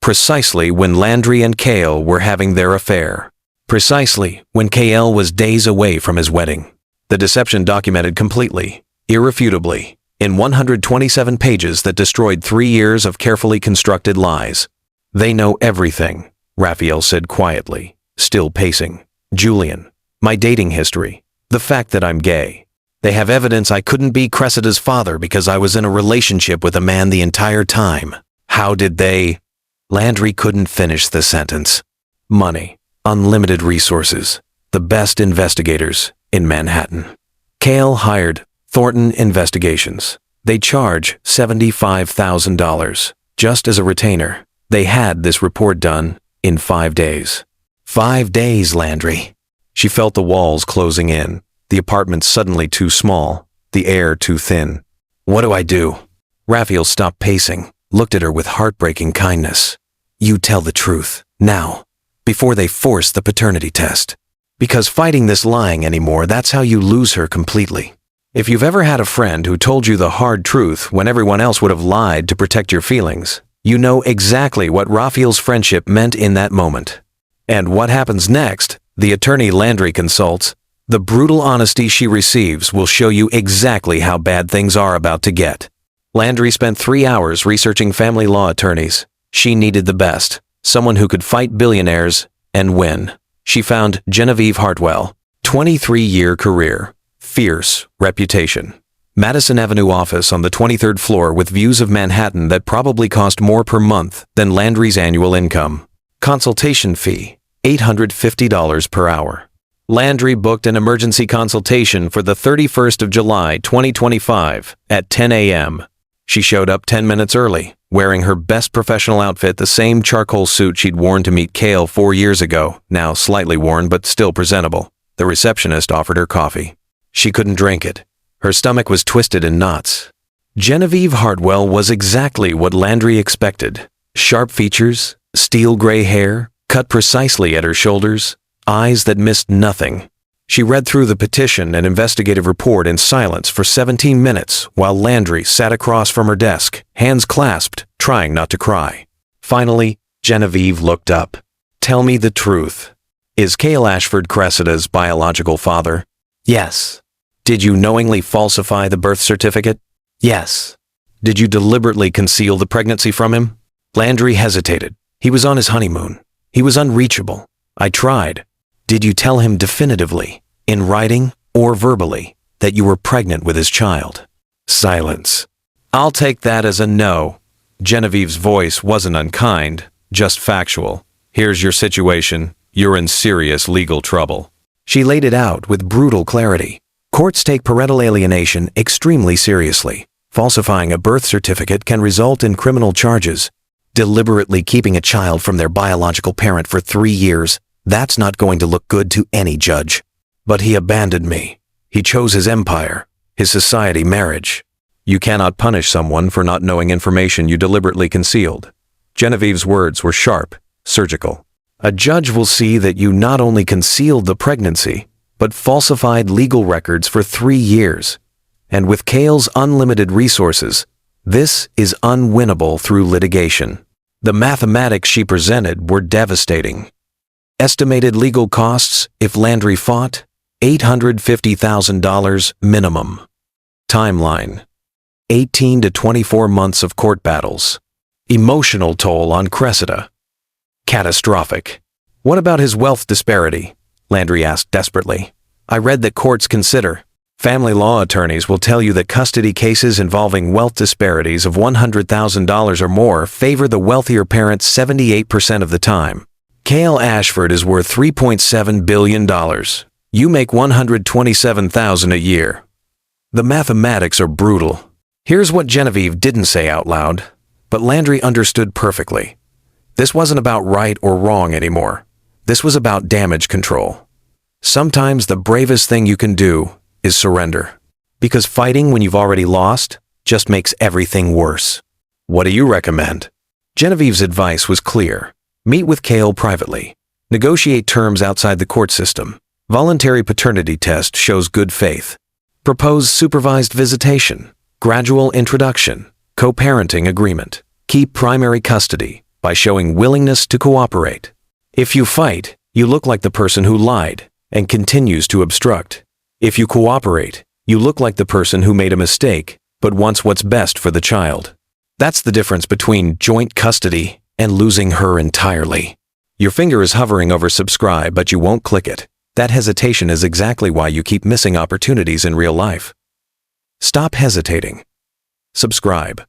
Precisely when Landry and Cale were having their affair. Precisely when Cale was days away from his wedding. The deception documented completely, irrefutably, in 127 pages that destroyed 3 years of carefully constructed lies. They know everything, Raphael said quietly, still pacing. Julian, my dating history, the fact that I'm gay. They have evidence I couldn't be Cressida's father because I was in a relationship with a man the entire time. How did they? Landry couldn't finish the sentence. Money, unlimited resources, the best investigators in Manhattan. Cale hired Thornton Investigations. They charge $75,000 just as a retainer. They had this report done in 5 days. 5 days, Landry. She felt the walls closing in, the apartment suddenly too small, the air too thin. What do I do? Raphael stopped pacing, looked at her with heartbreaking kindness. You tell the truth, now, before they force the paternity test. Because fighting this lying anymore, that's how you lose her completely. If you've ever had a friend who told you the hard truth when everyone else would have lied to protect your feelings, you know exactly what Raphael's friendship meant in that moment. And what happens next, the attorney Landry consults, the brutal honesty she receives will show you exactly how bad things are about to get. Landry spent 3 hours researching family law attorneys. She needed the best, someone who could fight billionaires and win. She found Genevieve Hartwell, 23-year career, fierce reputation. Madison Avenue office on the 23rd floor with views of Manhattan that probably cost more per month than Landry's annual income. Consultation fee, $850 per hour. Landry booked an emergency consultation for the 31st of July, 2025 at 10 a.m. She showed up 10 minutes early, wearing her best professional outfit, the same charcoal suit she'd worn to meet Cale 4 years ago, now slightly worn but still presentable. The receptionist offered her coffee. She couldn't drink it. Her stomach was twisted in knots. Genevieve Hartwell was exactly what Landry expected. Sharp features, steel gray hair, cut precisely at her shoulders, eyes that missed nothing. She read through the petition and investigative report in silence for 17 minutes while Landry sat across from her desk, hands clasped, trying not to cry. Finally, Genevieve looked up. "Tell me the truth. Is Cale Ashford Cressida's biological father?" "Yes." "Did you knowingly falsify the birth certificate?" "Yes." "Did you deliberately conceal the pregnancy from him?" Landry hesitated. He was on his honeymoon. He was unreachable. "I tried." "Did you tell him definitively, in writing or verbally, that you were pregnant with his child?" Silence. "I'll take that as a no." Genevieve's voice wasn't unkind, just factual. "Here's your situation. You're in serious legal trouble." She laid it out with brutal clarity. Courts take parental alienation extremely seriously. Falsifying a birth certificate can result in criminal charges. Deliberately keeping a child from their biological parent for 3 years, that's not going to look good to any judge. "But he abandoned me. He chose his empire, his society marriage." You cannot punish someone for not knowing information you deliberately concealed. Genevieve's words were sharp, surgical. A judge will see that you not only concealed the pregnancy, but falsified legal records for 3 years. And with Cale's unlimited resources, this is unwinnable through litigation. The mathematics she presented were devastating. Estimated legal costs, if Landry fought, $850,000 minimum. Timeline: 18 to 24 months of court battles. Emotional toll on Cressida: catastrophic. "What about his wealth disparity?" Landry asked desperately. "I read that courts consider." Family law attorneys will tell you that custody cases involving wealth disparities of $100,000 or more favor the wealthier parent 78% of the time. Cale Ashford is worth $3.7 billion. You make $127,000 a year. The mathematics are brutal. Here's what Genevieve didn't say out loud, but Landry understood perfectly. This wasn't about right or wrong anymore. This was about damage control. Sometimes the bravest thing you can do is surrender. Because fighting when you've already lost just makes everything worse. "What do you recommend?" Genevieve's advice was clear. Meet with Cale privately. Negotiate terms outside the court system. Voluntary paternity test shows good faith. Propose supervised visitation. Gradual introduction. Co-parenting agreement. Keep primary custody by showing willingness to cooperate. If you fight, you look like the person who lied and continues to obstruct. If you cooperate, you look like the person who made a mistake but wants what's best for the child. That's the difference between joint custody and losing her entirely. Your finger is hovering over subscribe, but you won't click it. That hesitation is exactly why you keep missing opportunities in real life. Stop hesitating. Subscribe.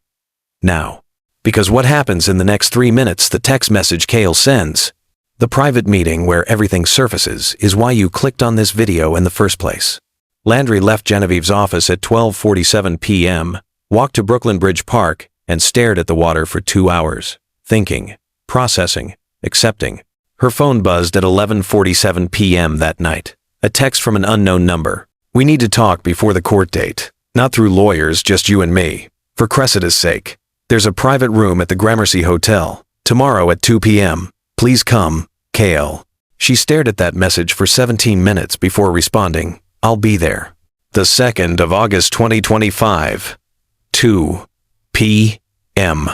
Now. Because what happens in the next 3 minutes, the text message Cale sends, the private meeting where everything surfaces, is why you clicked on this video in the first place. Landry left Genevieve's office at 12:47 p.m., walked to Brooklyn Bridge Park, and stared at the water for 2 hours. Thinking, processing, accepting. Her phone buzzed at 11:47 p.m. that night. A text from an unknown number. "We need to talk before the court date. Not through lawyers, just you and me. For Cressida's sake. There's a private room at the Gramercy Hotel. Tomorrow at 2 p.m. Please come, Cale." She stared at that message for 17 minutes before responding, "I'll be there." The 2nd of August 2025. 2 p.m.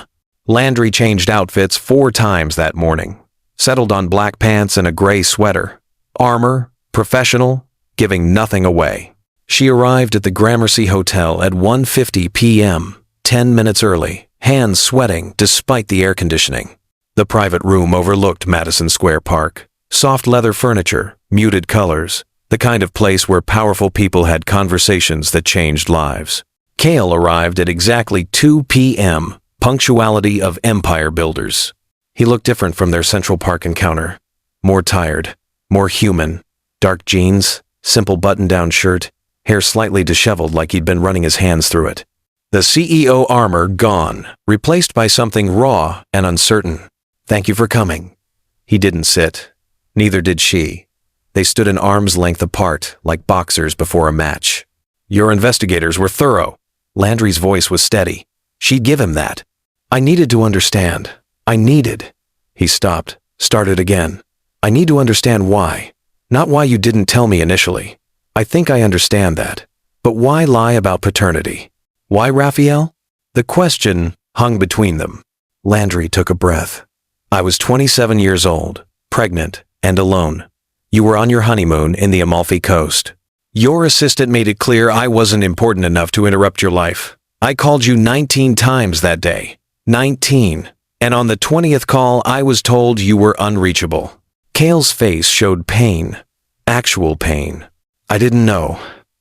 Landry changed outfits 4 times that morning. Settled on black pants and a gray sweater. Armor, professional, giving nothing away. She arrived at the Gramercy Hotel at 1:50 p.m., 10 minutes early, hands sweating despite the air conditioning. The private room overlooked Madison Square Park. Soft leather furniture, muted colors, the kind of place where powerful people had conversations that changed lives. Cale arrived at exactly 2 p.m., punctuality of empire builders. He looked different from their Central Park encounter. more tired, more human. Dark jeans, simple button-down shirt, hair slightly disheveled like he'd been running his hands through it. The CEO armor gone, replaced by something raw and uncertain. "Thank you for coming." He didn't sit. Neither did she. They stood an arm's length apart, like boxers before a match. "Your investigators were thorough." Landry's voice was steady. She'd give him that. "I needed to understand. I needed." He stopped, started again. "I need to understand why. Not why you didn't tell me initially. I think I understand that. But why lie about paternity? Why, Raphael?" The question hung between them. Landry took a breath. "I was 27 years old, pregnant, and alone. You were on your honeymoon in the Amalfi Coast. Your assistant made it clear I wasn't important enough to interrupt your life. I called you 19 times that day. 19. And on the 20th call, I was told you were unreachable." Cale's face showed pain. Actual pain. "I didn't know.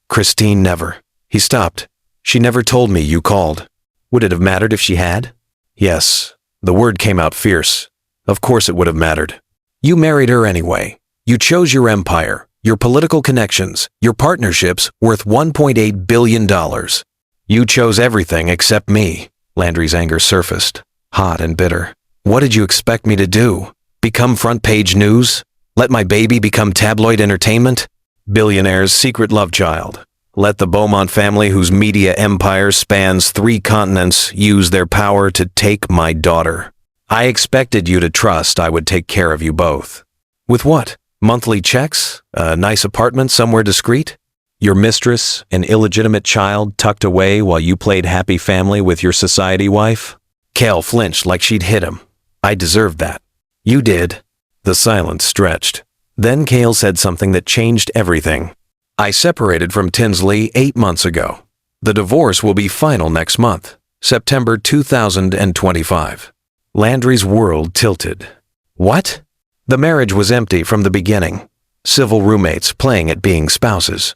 Christine never." He stopped. "She never told me you called." "Would it have mattered if she had?" "Yes." The word came out fierce. "Of course it would have mattered. You married her anyway. You chose your empire, your political connections, your partnerships worth $1.8 billion. You chose everything except me." Landry's anger surfaced, hot and bitter. "What did you expect me to do? Become front-page news? Let my baby become tabloid entertainment? Billionaire's secret love child. Let the Beaumont family, whose media empire spans 3 continents, use their power to take my daughter. I expected you to trust I would take care of you both. With what? Monthly checks? A nice apartment somewhere discreet? Your mistress, an illegitimate child tucked away while you played happy family with your society wife?" Cale flinched like she'd hit him. "I deserved that." "You did." The silence stretched. Then Cale said something that changed everything. "I separated from Tinsley 8 months ago. The divorce will be final next month, September 2025. Landry's world tilted. "What?" "The marriage was empty from the beginning. Civil roommates playing at being spouses.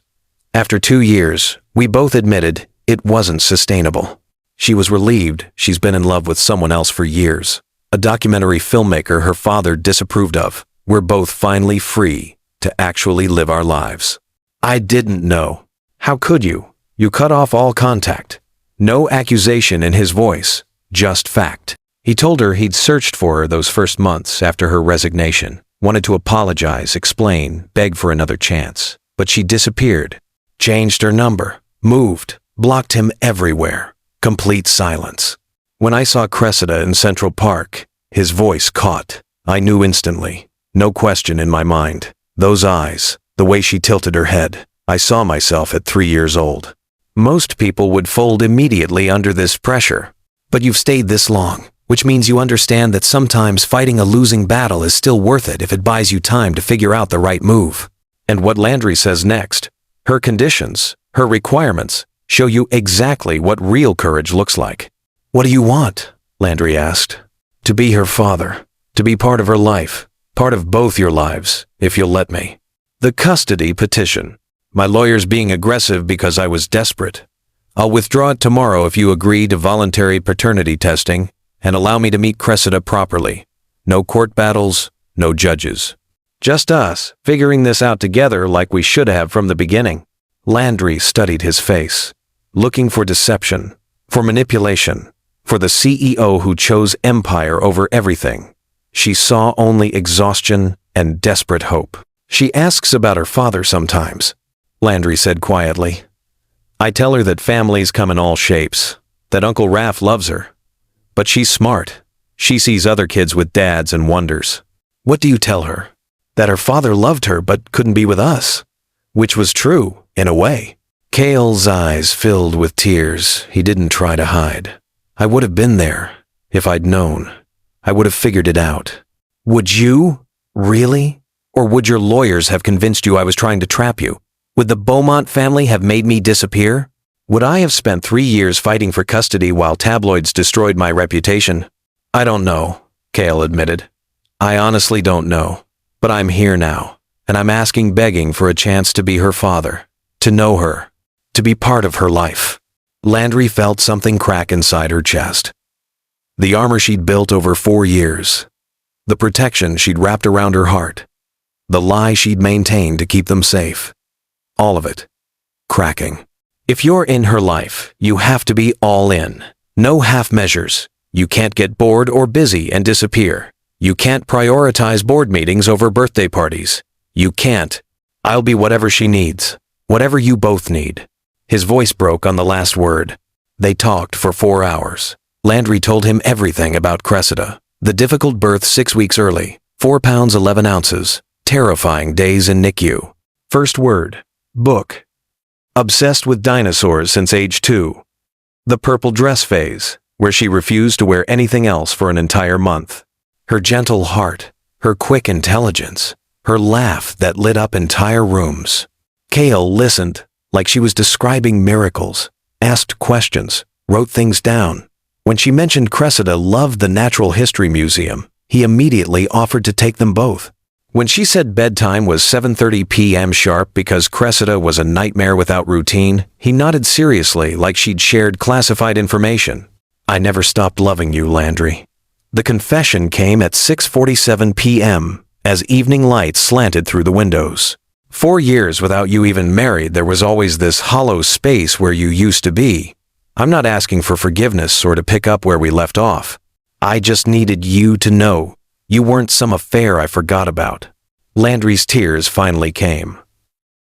After 2 years, we both admitted it wasn't sustainable. She was relieved she's been in love with someone else for years. A documentary filmmaker her father disapproved of. We're both finally free to actually live our lives." "I didn't know." "How could you? You cut off all contact." No accusation in his voice, just fact. He told her he'd searched for her those first months after her resignation, wanted to apologize, explain, beg for another chance. But she disappeared, changed her number, moved, blocked him everywhere. Complete silence. When I saw Cressida in Central Park, his voice caught. I knew instantly, no question in my mind. Those eyes, the way she tilted her head. I saw myself at 3 years old. Most people would fold immediately under this pressure. But you've stayed this long, which means you understand that sometimes fighting a losing battle is still worth it if it buys you time to figure out the right move. And what Landry says next, her conditions, her requirements, show you exactly what real courage looks like. "What do you want?" Landry asked. "To be her father, to be part of her life, part of both your lives, if you'll let me. The custody petition. My lawyer's being aggressive because I was desperate. I'll withdraw it tomorrow if you agree to voluntary paternity testing and allow me to meet Cressida properly. No court battles, no judges. Just us, figuring this out together like we should have from the beginning." Landry studied his face, looking for deception, for manipulation, for the CEO who chose empire over everything. She saw only exhaustion and desperate hope. "She asks about her father sometimes," Landry said quietly. "I tell her that families come in all shapes, that Uncle Raph loves her. But she's smart. She sees other kids with dads and wonders." "What do you tell her?" "That her father loved her but couldn't be with us." Which was true, in a way. Cale's eyes filled with tears he didn't try to hide. "I would have been there, if I'd known. I would have figured it out." "Would you? Really? Or would your lawyers have convinced you I was trying to trap you? Would the Beaumont family have made me disappear? Would I have spent 3 years fighting for custody while tabloids destroyed my reputation?" "I don't know," Cale admitted. "I honestly don't know. But I'm here now, and I'm asking, begging for a chance to be her father, to know her, to be part of her life." Landry felt something crack inside her chest. The armor she'd built over 4 years, the protection she'd wrapped around her heart, The lie she'd maintained to keep them safe. All of it. Cracking. If you're in her life, you have to be all in. No half measures. You can't get bored or busy and disappear. You can't prioritize board meetings over birthday parties. You can't. I'll be whatever she needs. Whatever you both need. His voice broke on the last word. They talked for 4 hours. Landry told him everything about Cressida. The difficult birth 6 weeks early. 4 pounds 11 ounces. Terrifying days in NICU. First word. Book. Obsessed with dinosaurs since age 2. The purple dress phase, where she refused to wear anything else for an entire month. Her gentle heart. Her quick intelligence. Her laugh that lit up entire rooms. Cale listened, like she was describing miracles, asked questions, wrote things down. When she mentioned Cressida loved the Natural History Museum, he immediately offered to take them both. When she said bedtime was 7:30 p.m. sharp because Cressida was a nightmare without routine, he nodded seriously like she'd shared classified information. I never stopped loving you, Landry. The confession came at 6:47 p.m. as evening light slanted through the windows. 4 years without you even married, there was always this hollow space where you used to be. I'm not asking for forgiveness or to pick up where we left off. I just needed you to know you weren't some affair I forgot about. Landry's tears finally came.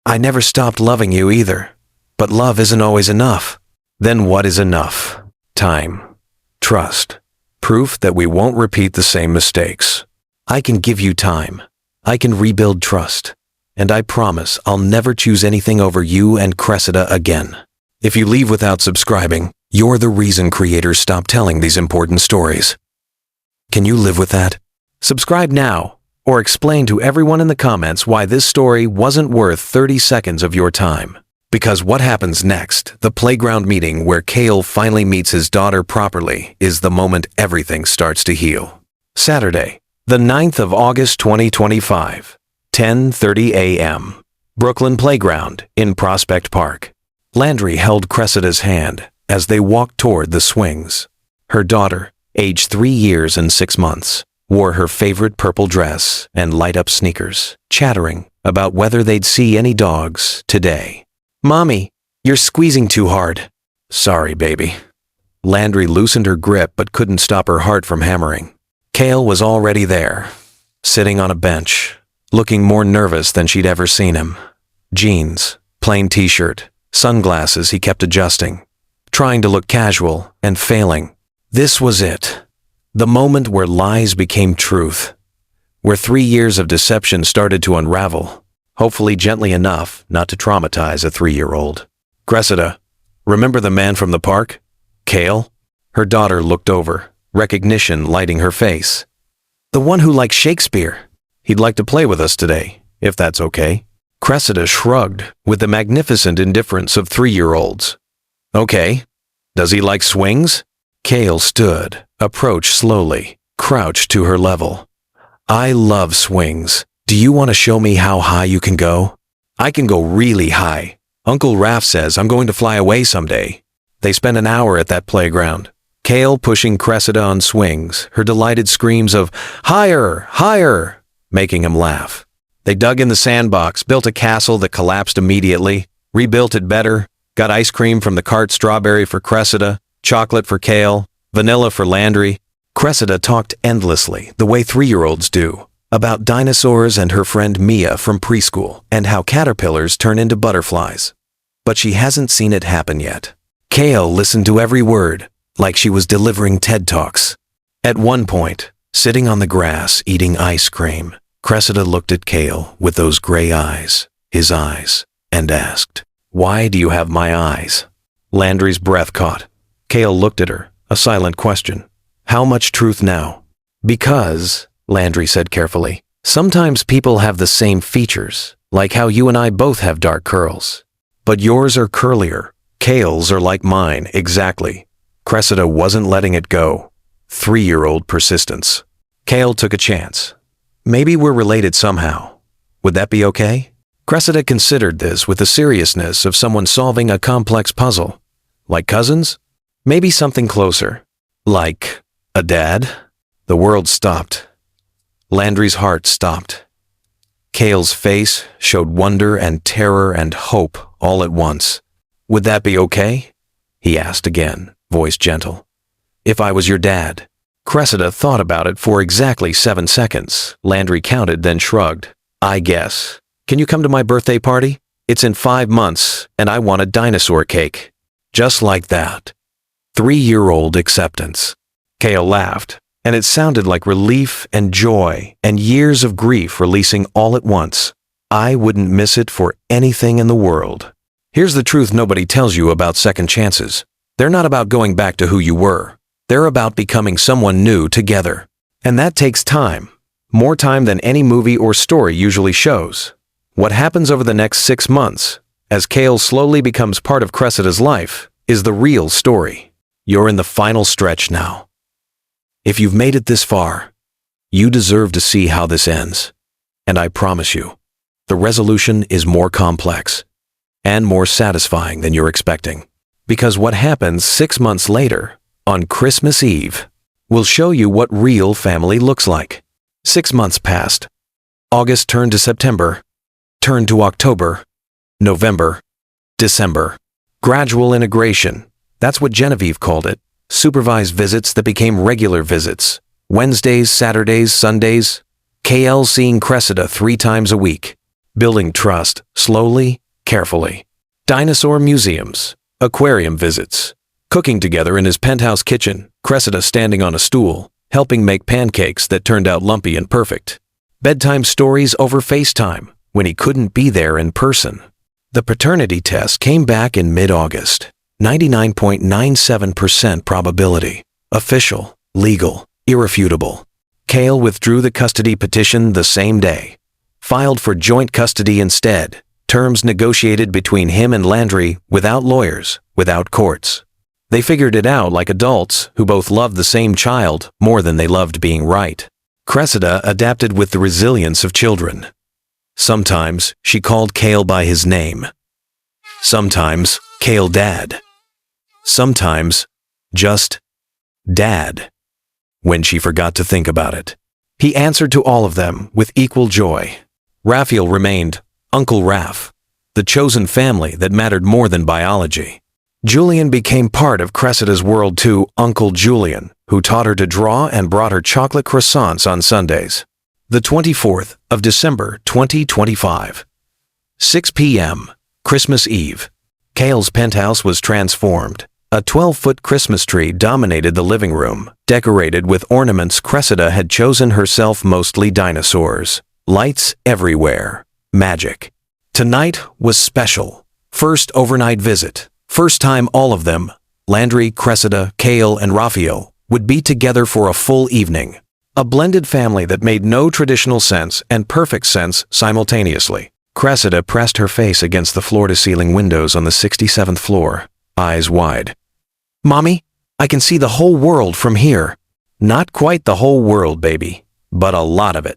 I never stopped loving you either, but love isn't always enough. Then what is enough? Time. Trust. Proof that we won't repeat the same mistakes. I can give you time. I can rebuild trust. And I promise I'll never choose anything over you and Cressida again. If you leave without subscribing, you're the reason creators stop telling these important stories. Can you live with that? Subscribe now, or explain to everyone in the comments why this story wasn't worth 30 seconds of your time. Because what happens next, the playground meeting where Cale finally meets his daughter properly, is the moment everything starts to heal. Saturday, the 9th of August 2025. 10:30 a.m. Brooklyn Playground in Prospect Park. Landry held Cressida's hand as they walked toward the swings. Her daughter, aged 3 years and 6 months, wore her favorite purple dress and light-up sneakers, chattering about whether they'd see any dogs today. Mommy, you're squeezing too hard. Sorry, baby. Landry loosened her grip but couldn't stop her heart from hammering. Cale was already there, sitting on a bench, looking more nervous than she'd ever seen him. Jeans, plain t-shirt, sunglasses he kept adjusting, trying to look casual and failing. This was it. The moment where lies became truth. Where 3 years of deception started to unravel, hopefully gently enough not to traumatize a 3-year-old. Cressida, remember the man from the park? Cale? Her daughter looked over, recognition lighting her face. The one who likes Shakespeare. He'd like to play with us today, if that's okay. Cressida shrugged with the magnificent indifference of 3-year-olds. Okay. Does he like swings? Cale stood, approached slowly, crouched to her level. I love swings. Do you want to show me how high you can go? I can go really high. Uncle Raph says I'm going to fly away someday. They spent an hour at that playground. Cale pushing Cressida on swings, her delighted screams of, higher, higher, making him laugh. They dug in the sandbox, built a castle that collapsed immediately, rebuilt it better, got ice cream from the cart, strawberry for Cressida, chocolate for Cale, vanilla for Landry. Cressida talked endlessly, the way 3-year-olds do, about dinosaurs and her friend Mia from preschool, and how caterpillars turn into butterflies. But she hasn't seen it happen yet. Cale listened to every word, like she was delivering TED Talks. At one point, sitting on the grass eating ice cream, Cressida looked at Cale with those gray eyes, his eyes, and asked, Why do you have my eyes? Landry's breath caught. Cale looked at her, a silent question. How much truth now? Because, Landry said carefully, sometimes people have the same features, like how you and I both have dark curls. But yours are curlier. Cale's are like mine, exactly. Cressida wasn't letting it go. 3-year-old persistence. Cale took a chance. Maybe we're related somehow. Would that be okay? Cressida considered this with the seriousness of someone solving a complex puzzle. Like cousins? Maybe something closer. Like a dad? The world stopped. Landry's heart stopped. Kale's face showed wonder and terror and hope all at once. "Would that be okay?" he asked again, voice gentle. "If I was your dad." Cressida thought about it for exactly 7 seconds. Landry counted, then shrugged. "I guess. Can you come to my birthday party? It's in 5 months, and I want a dinosaur cake." Just like that. 3-year-old acceptance. Kale laughed, and it sounded like relief and joy and years of grief releasing all at once. "I wouldn't miss it for anything in the world." Here's the truth nobody tells you about second chances. They're not about going back to who you were. They're about becoming someone new together. And that takes time. More time than any movie or story usually shows. What happens over the next 6 months, as Kale slowly becomes part of Cressida's life, is the real story. You're in the final stretch now. If you've made it this far, you deserve to see how this ends. And I promise you, the resolution is more complex and more satisfying than you're expecting. Because what happens 6 months later, on Christmas Eve, will show you what real family looks like. 6 months passed. August turned to September, turned to October, November, December. Gradual integration. That's what Genevieve called it. Supervised visits that became regular visits. Wednesdays, Saturdays, Sundays. KL seeing Cressida 3 times a week. Building trust, slowly, carefully. Dinosaur museums. Aquarium visits. Cooking together in his penthouse kitchen. Cressida standing on a stool, helping make pancakes that turned out lumpy and perfect. Bedtime stories over FaceTime, when he couldn't be there in person. The paternity test came back in mid-August. 99.97% probability. Official, legal, irrefutable. Kale withdrew the custody petition the same day. Filed for joint custody instead. Terms negotiated between him and Landry without lawyers, without courts. They figured it out like adults who both loved the same child more than they loved being right. Cressida adapted with the resilience of children. Sometimes she called Kale by his name. Sometimes Kale Dad. Sometimes just Dad. When she forgot to think about it. He answered to all of them with equal joy. Raphael remained Uncle Raph, the chosen family that mattered more than biology. Julian became part of Cressida's world too, Uncle Julian, who taught her to draw and brought her chocolate croissants on Sundays. The 24th of December, 2025. 6 p.m., Christmas Eve. Kale's penthouse was transformed. A 12-foot Christmas tree dominated the living room, decorated with ornaments Cressida had chosen herself, mostly dinosaurs. Lights everywhere. Magic. Tonight was special. First overnight visit. First time all of them, Landry, Cressida, Kale, and Raphael, would be together for a full evening. A blended family that made no traditional sense and perfect sense simultaneously. Cressida pressed her face against the floor-to-ceiling windows on the 67th floor, eyes wide. "Mommy, I can see the whole world from here." Not quite the whole world, baby, but a lot of it.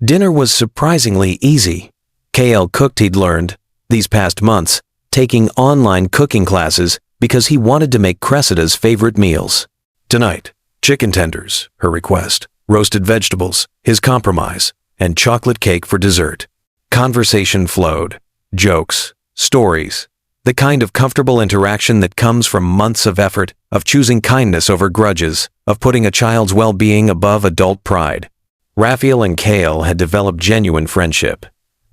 Dinner was surprisingly easy. Kale cooked, he'd learned, these past months, taking online cooking classes because he wanted to make Cressida's favorite meals. Tonight, chicken tenders, her request, roasted vegetables, his compromise, and chocolate cake for dessert. Conversation flowed. Jokes, stories, the kind of comfortable interaction that comes from months of effort, of choosing kindness over grudges, of putting a child's well-being above adult pride. Raphael and Kale had developed genuine friendship,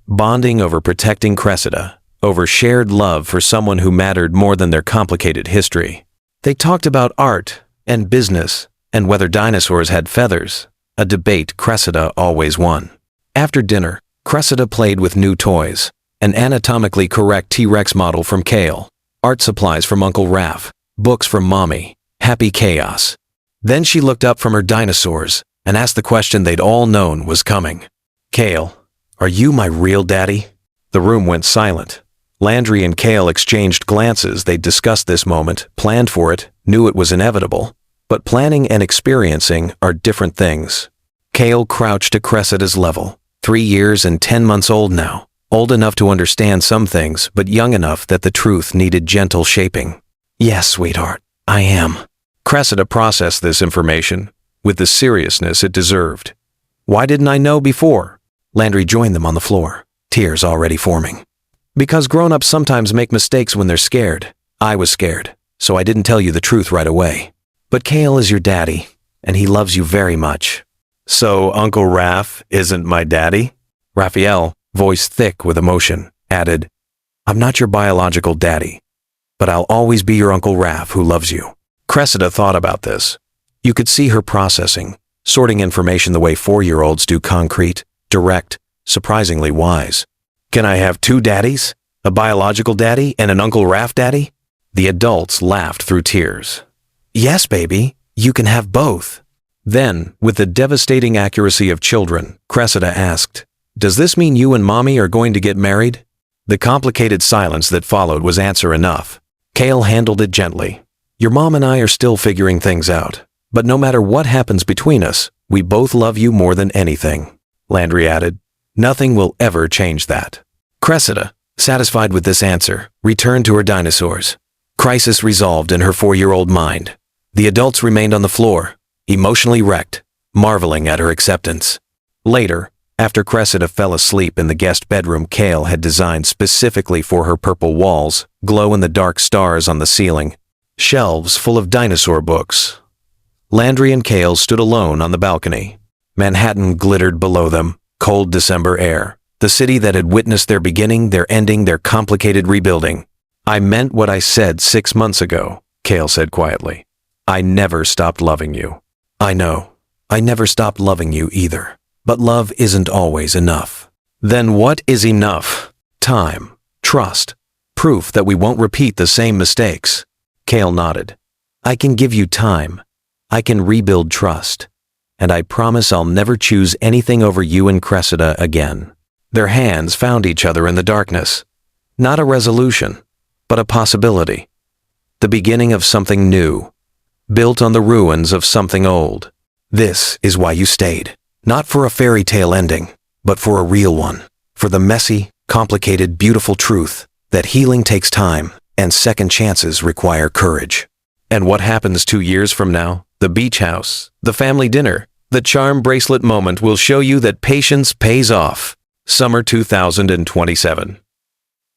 bonding over protecting Cressida, over shared love for someone who mattered more than their complicated history. They talked about art and business and whether dinosaurs had feathers, a debate Cressida always won. After dinner, Cressida played with new toys, an anatomically correct T-Rex model from Kale, art supplies from Uncle Raph, books from Mommy, happy chaos. Then she looked up from her dinosaurs and asked the question they'd all known was coming. "Kale, are you my real daddy?" The room went silent. Landry and Kale exchanged glances. They'd discussed this moment, planned for it, knew it was inevitable. But planning and experiencing are different things. Kale crouched to Cressida's level, 3 years and 10 months old now, old enough to understand some things, but young enough that the truth needed gentle shaping. "Yes, sweetheart, I am." Cressida processed this information with the seriousness it deserved. "Why didn't I know before?" Landry joined them on the floor, tears already forming. Because grown-ups sometimes make mistakes when they're scared. I was scared, so I didn't tell you the truth right away. But Cale is your daddy, and he loves you very much. So Uncle Raph isn't my daddy? Raphael, voice thick with emotion, added, I'm not your biological daddy, but I'll always be your Uncle Raph who loves you. Cressida thought about this. You could see her processing, sorting information the way 4-year-olds do, concrete, direct, surprisingly wise. Can I have 2 daddies? A biological daddy and an Uncle Raph daddy? The adults laughed through tears. Yes, baby, you can have both. Then, with the devastating accuracy of children, Cressida asked, Does this mean you and Mommy are going to get married? The complicated silence that followed was answer enough. Cale handled it gently. Your mom and I are still figuring things out, but no matter what happens between us, we both love you more than anything. Landry added, Nothing will ever change that. Cressida, satisfied with this answer, returned to her dinosaurs. Crisis resolved in her 4-year-old mind. The adults remained on the floor, emotionally wrecked, marveling at her acceptance. Later, after Cressida fell asleep in the guest bedroom Cale had designed specifically for her purple walls, glow-in-the-dark stars on the ceiling, shelves full of dinosaur books. Landry and Cale stood alone on the balcony. Manhattan glittered below them, cold December air, the city that had witnessed their beginning, their ending, their complicated rebuilding. I meant what I said 6 months ago, Cale said quietly. I never stopped loving you. I know. I never stopped loving you either. But love isn't always enough. Then what is enough? Time, trust, proof that we won't repeat the same mistakes. Cale nodded. I can give you time. I can rebuild trust. And I promise I'll never choose anything over you and Cressida again. Their hands found each other in the darkness. Not a resolution, but a possibility. The beginning of something new, built on the ruins of something old. This is why you stayed. Not for a fairy tale ending, but for a real one. For the messy, complicated, beautiful truth that healing takes time and second chances require courage. And what happens 2 years from now? The beach house, the family dinner, the charm bracelet moment will show you that patience pays off. Summer 2027.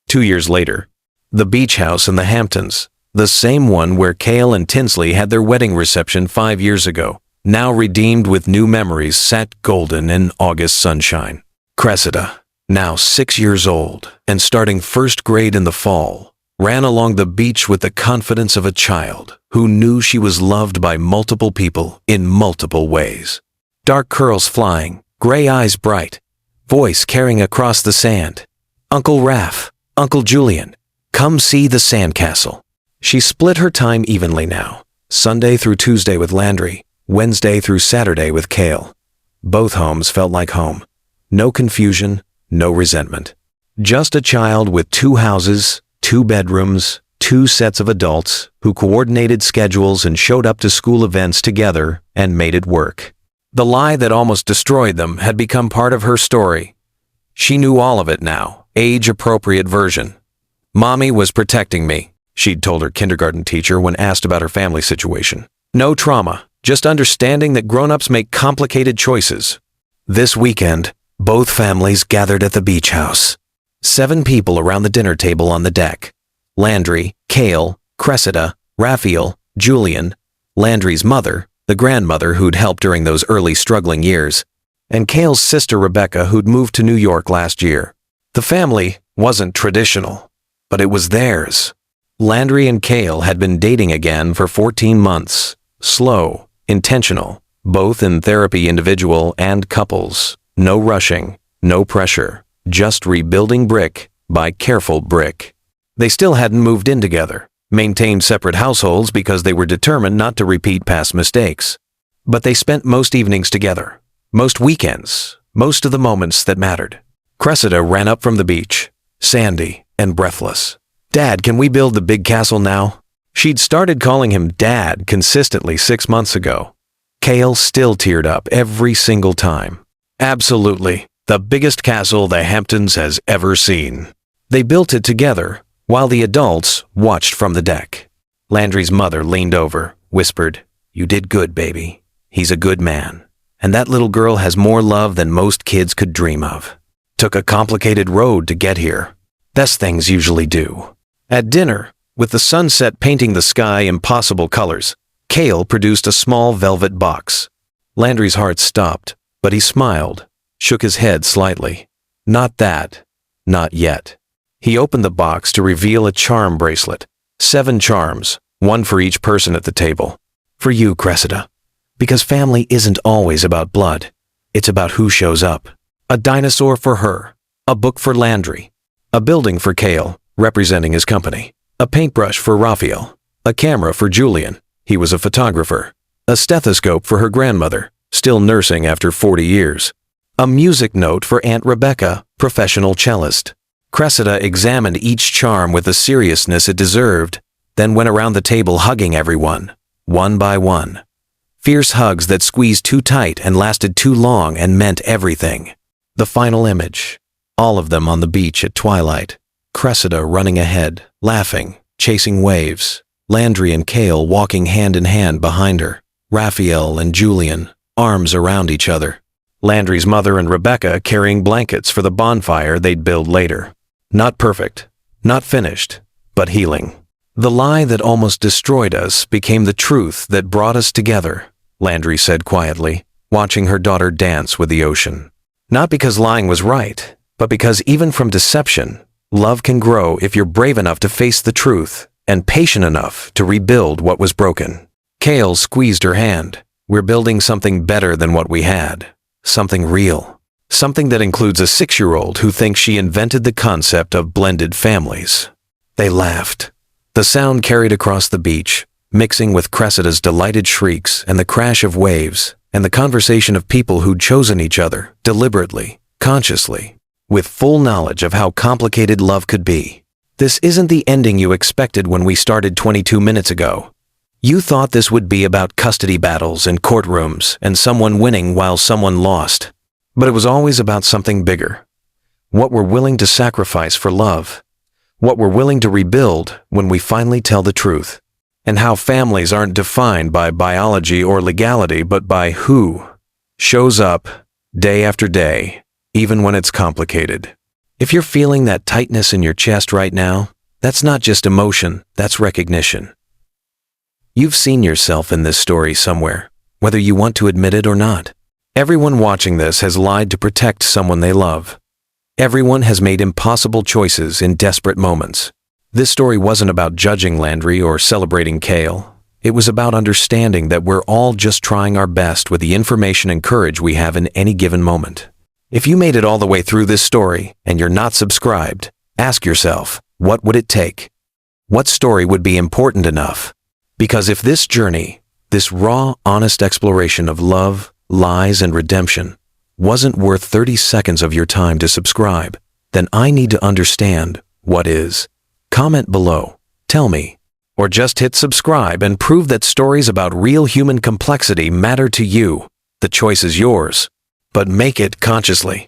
2 years later, the beach house in the Hamptons, the same one where Cale and Tinsley had their wedding reception 5 years ago, now redeemed with new memories, sat golden in August sunshine. Cressida, now 6 years old and starting first grade in the fall, ran along the beach with the confidence of a child who knew she was loved by multiple people in multiple ways. Dark curls flying, gray eyes bright, voice carrying across the sand. Uncle Raph, Uncle Julian, come see the sandcastle. She split her time evenly now, Sunday through Tuesday with Landry, Wednesday through Saturday with Cale. Both homes felt like home. No confusion, no resentment. Just a child with 2 houses, 2 bedrooms, 2 sets of adults who coordinated schedules and showed up to school events together and made it work. The lie that almost destroyed them had become part of her story. She knew all of it now, age-appropriate version. Mommy was protecting me, she'd told her kindergarten teacher when asked about her family situation. No trauma, just understanding that grown-ups make complicated choices. This weekend, both families gathered at the beach house. 7 people around the dinner table on the deck. Landry, Cale, Cressida, Raphael, Julian, Landry's mother, the grandmother who'd helped during those early struggling years, and Cale's sister Rebecca who'd moved to New York last year. The family wasn't traditional, but it was theirs. Landry and Cale had been dating again for 14 months. Slow, intentional, both in therapy, individual and couples. No rushing, no pressure, just rebuilding brick by careful brick. They still hadn't moved in together, maintained separate households because they were determined not to repeat past mistakes. But they spent most evenings together, most weekends, most of the moments that mattered. Cressida ran up from the beach, sandy and breathless. Dad, can we build the big castle now? She'd started calling him Dad consistently 6 months ago. Cale still teared up every single time. Absolutely, the biggest castle the Hamptons has ever seen. They built it together, while the adults watched from the deck. Landry's mother leaned over, whispered, "You did good, baby. He's a good man." and that little girl has more love than most kids could dream of. Took a complicated road to get here. Best things usually do. At dinner, with the sunset painting the sky impossible colors, Cale produced a small velvet box. Landry's heart stopped, but he smiled, shook his head slightly. Not that. Not yet. He opened the box to reveal a charm bracelet. 7 charms, one for each person at the table. For you, Cressida. Because family isn't always about blood. It's about who shows up. A dinosaur for her. A book for Landry. A building for Cale, representing his company. A paintbrush for Raphael. A camera for Julian. He was a photographer. A stethoscope for her grandmother, still nursing after 40 years. A music note for Aunt Rebecca, professional cellist. Cressida examined each charm with the seriousness it deserved, then went around the table hugging everyone, one by one. Fierce hugs that squeezed too tight and lasted too long and meant everything. The final image. All of them on the beach at twilight. Cressida running ahead, laughing, chasing waves. Landry and Cale walking hand in hand behind her. Raphael and Julian, arms around each other. Landry's mother and Rebecca carrying blankets for the bonfire they'd build later. Not perfect, not finished, but healing. The lie that almost destroyed us became the truth that brought us together, Landry said quietly, watching her daughter dance with the ocean. Not because lying was right, but because even from deception, love can grow if you're brave enough to face the truth and patient enough to rebuild what was broken. Cale squeezed her hand. We're building something better than what we had. Something real. Something that includes a 6-year-old who thinks she invented the concept of blended families. They laughed. The sound carried across the beach, mixing with Cressida's delighted shrieks and the crash of waves and the conversation of people who'd chosen each other, deliberately, consciously, with full knowledge of how complicated love could be. This isn't the ending you expected when we started 22 minutes ago. You thought this would be about custody battles in courtrooms and someone winning while someone lost. But it was always about something bigger. What we're willing to sacrifice for love. What we're willing to rebuild when we finally tell the truth. And how families aren't defined by biology or legality, but by who shows up day after day, even when it's complicated. If you're feeling that tightness in your chest right now, that's not just emotion, that's recognition. You've seen yourself in this story somewhere, whether you want to admit it or not. Everyone watching this has lied to protect someone they love. Everyone has made impossible choices in desperate moments. This story wasn't about judging Landry or celebrating Cale. It was about understanding that we're all just trying our best with the information and courage we have in any given moment. If you made it all the way through this story and you're not subscribed, ask yourself, what would it take? What story would be important enough? Because if this journey, this raw, honest exploration of love, lies, and redemption wasn't worth 30 seconds of your time to subscribe, then I need to understand what is. Comment below, tell me, or just hit subscribe and prove that stories about real human complexity matter to you. The choice is yours, but make it consciously.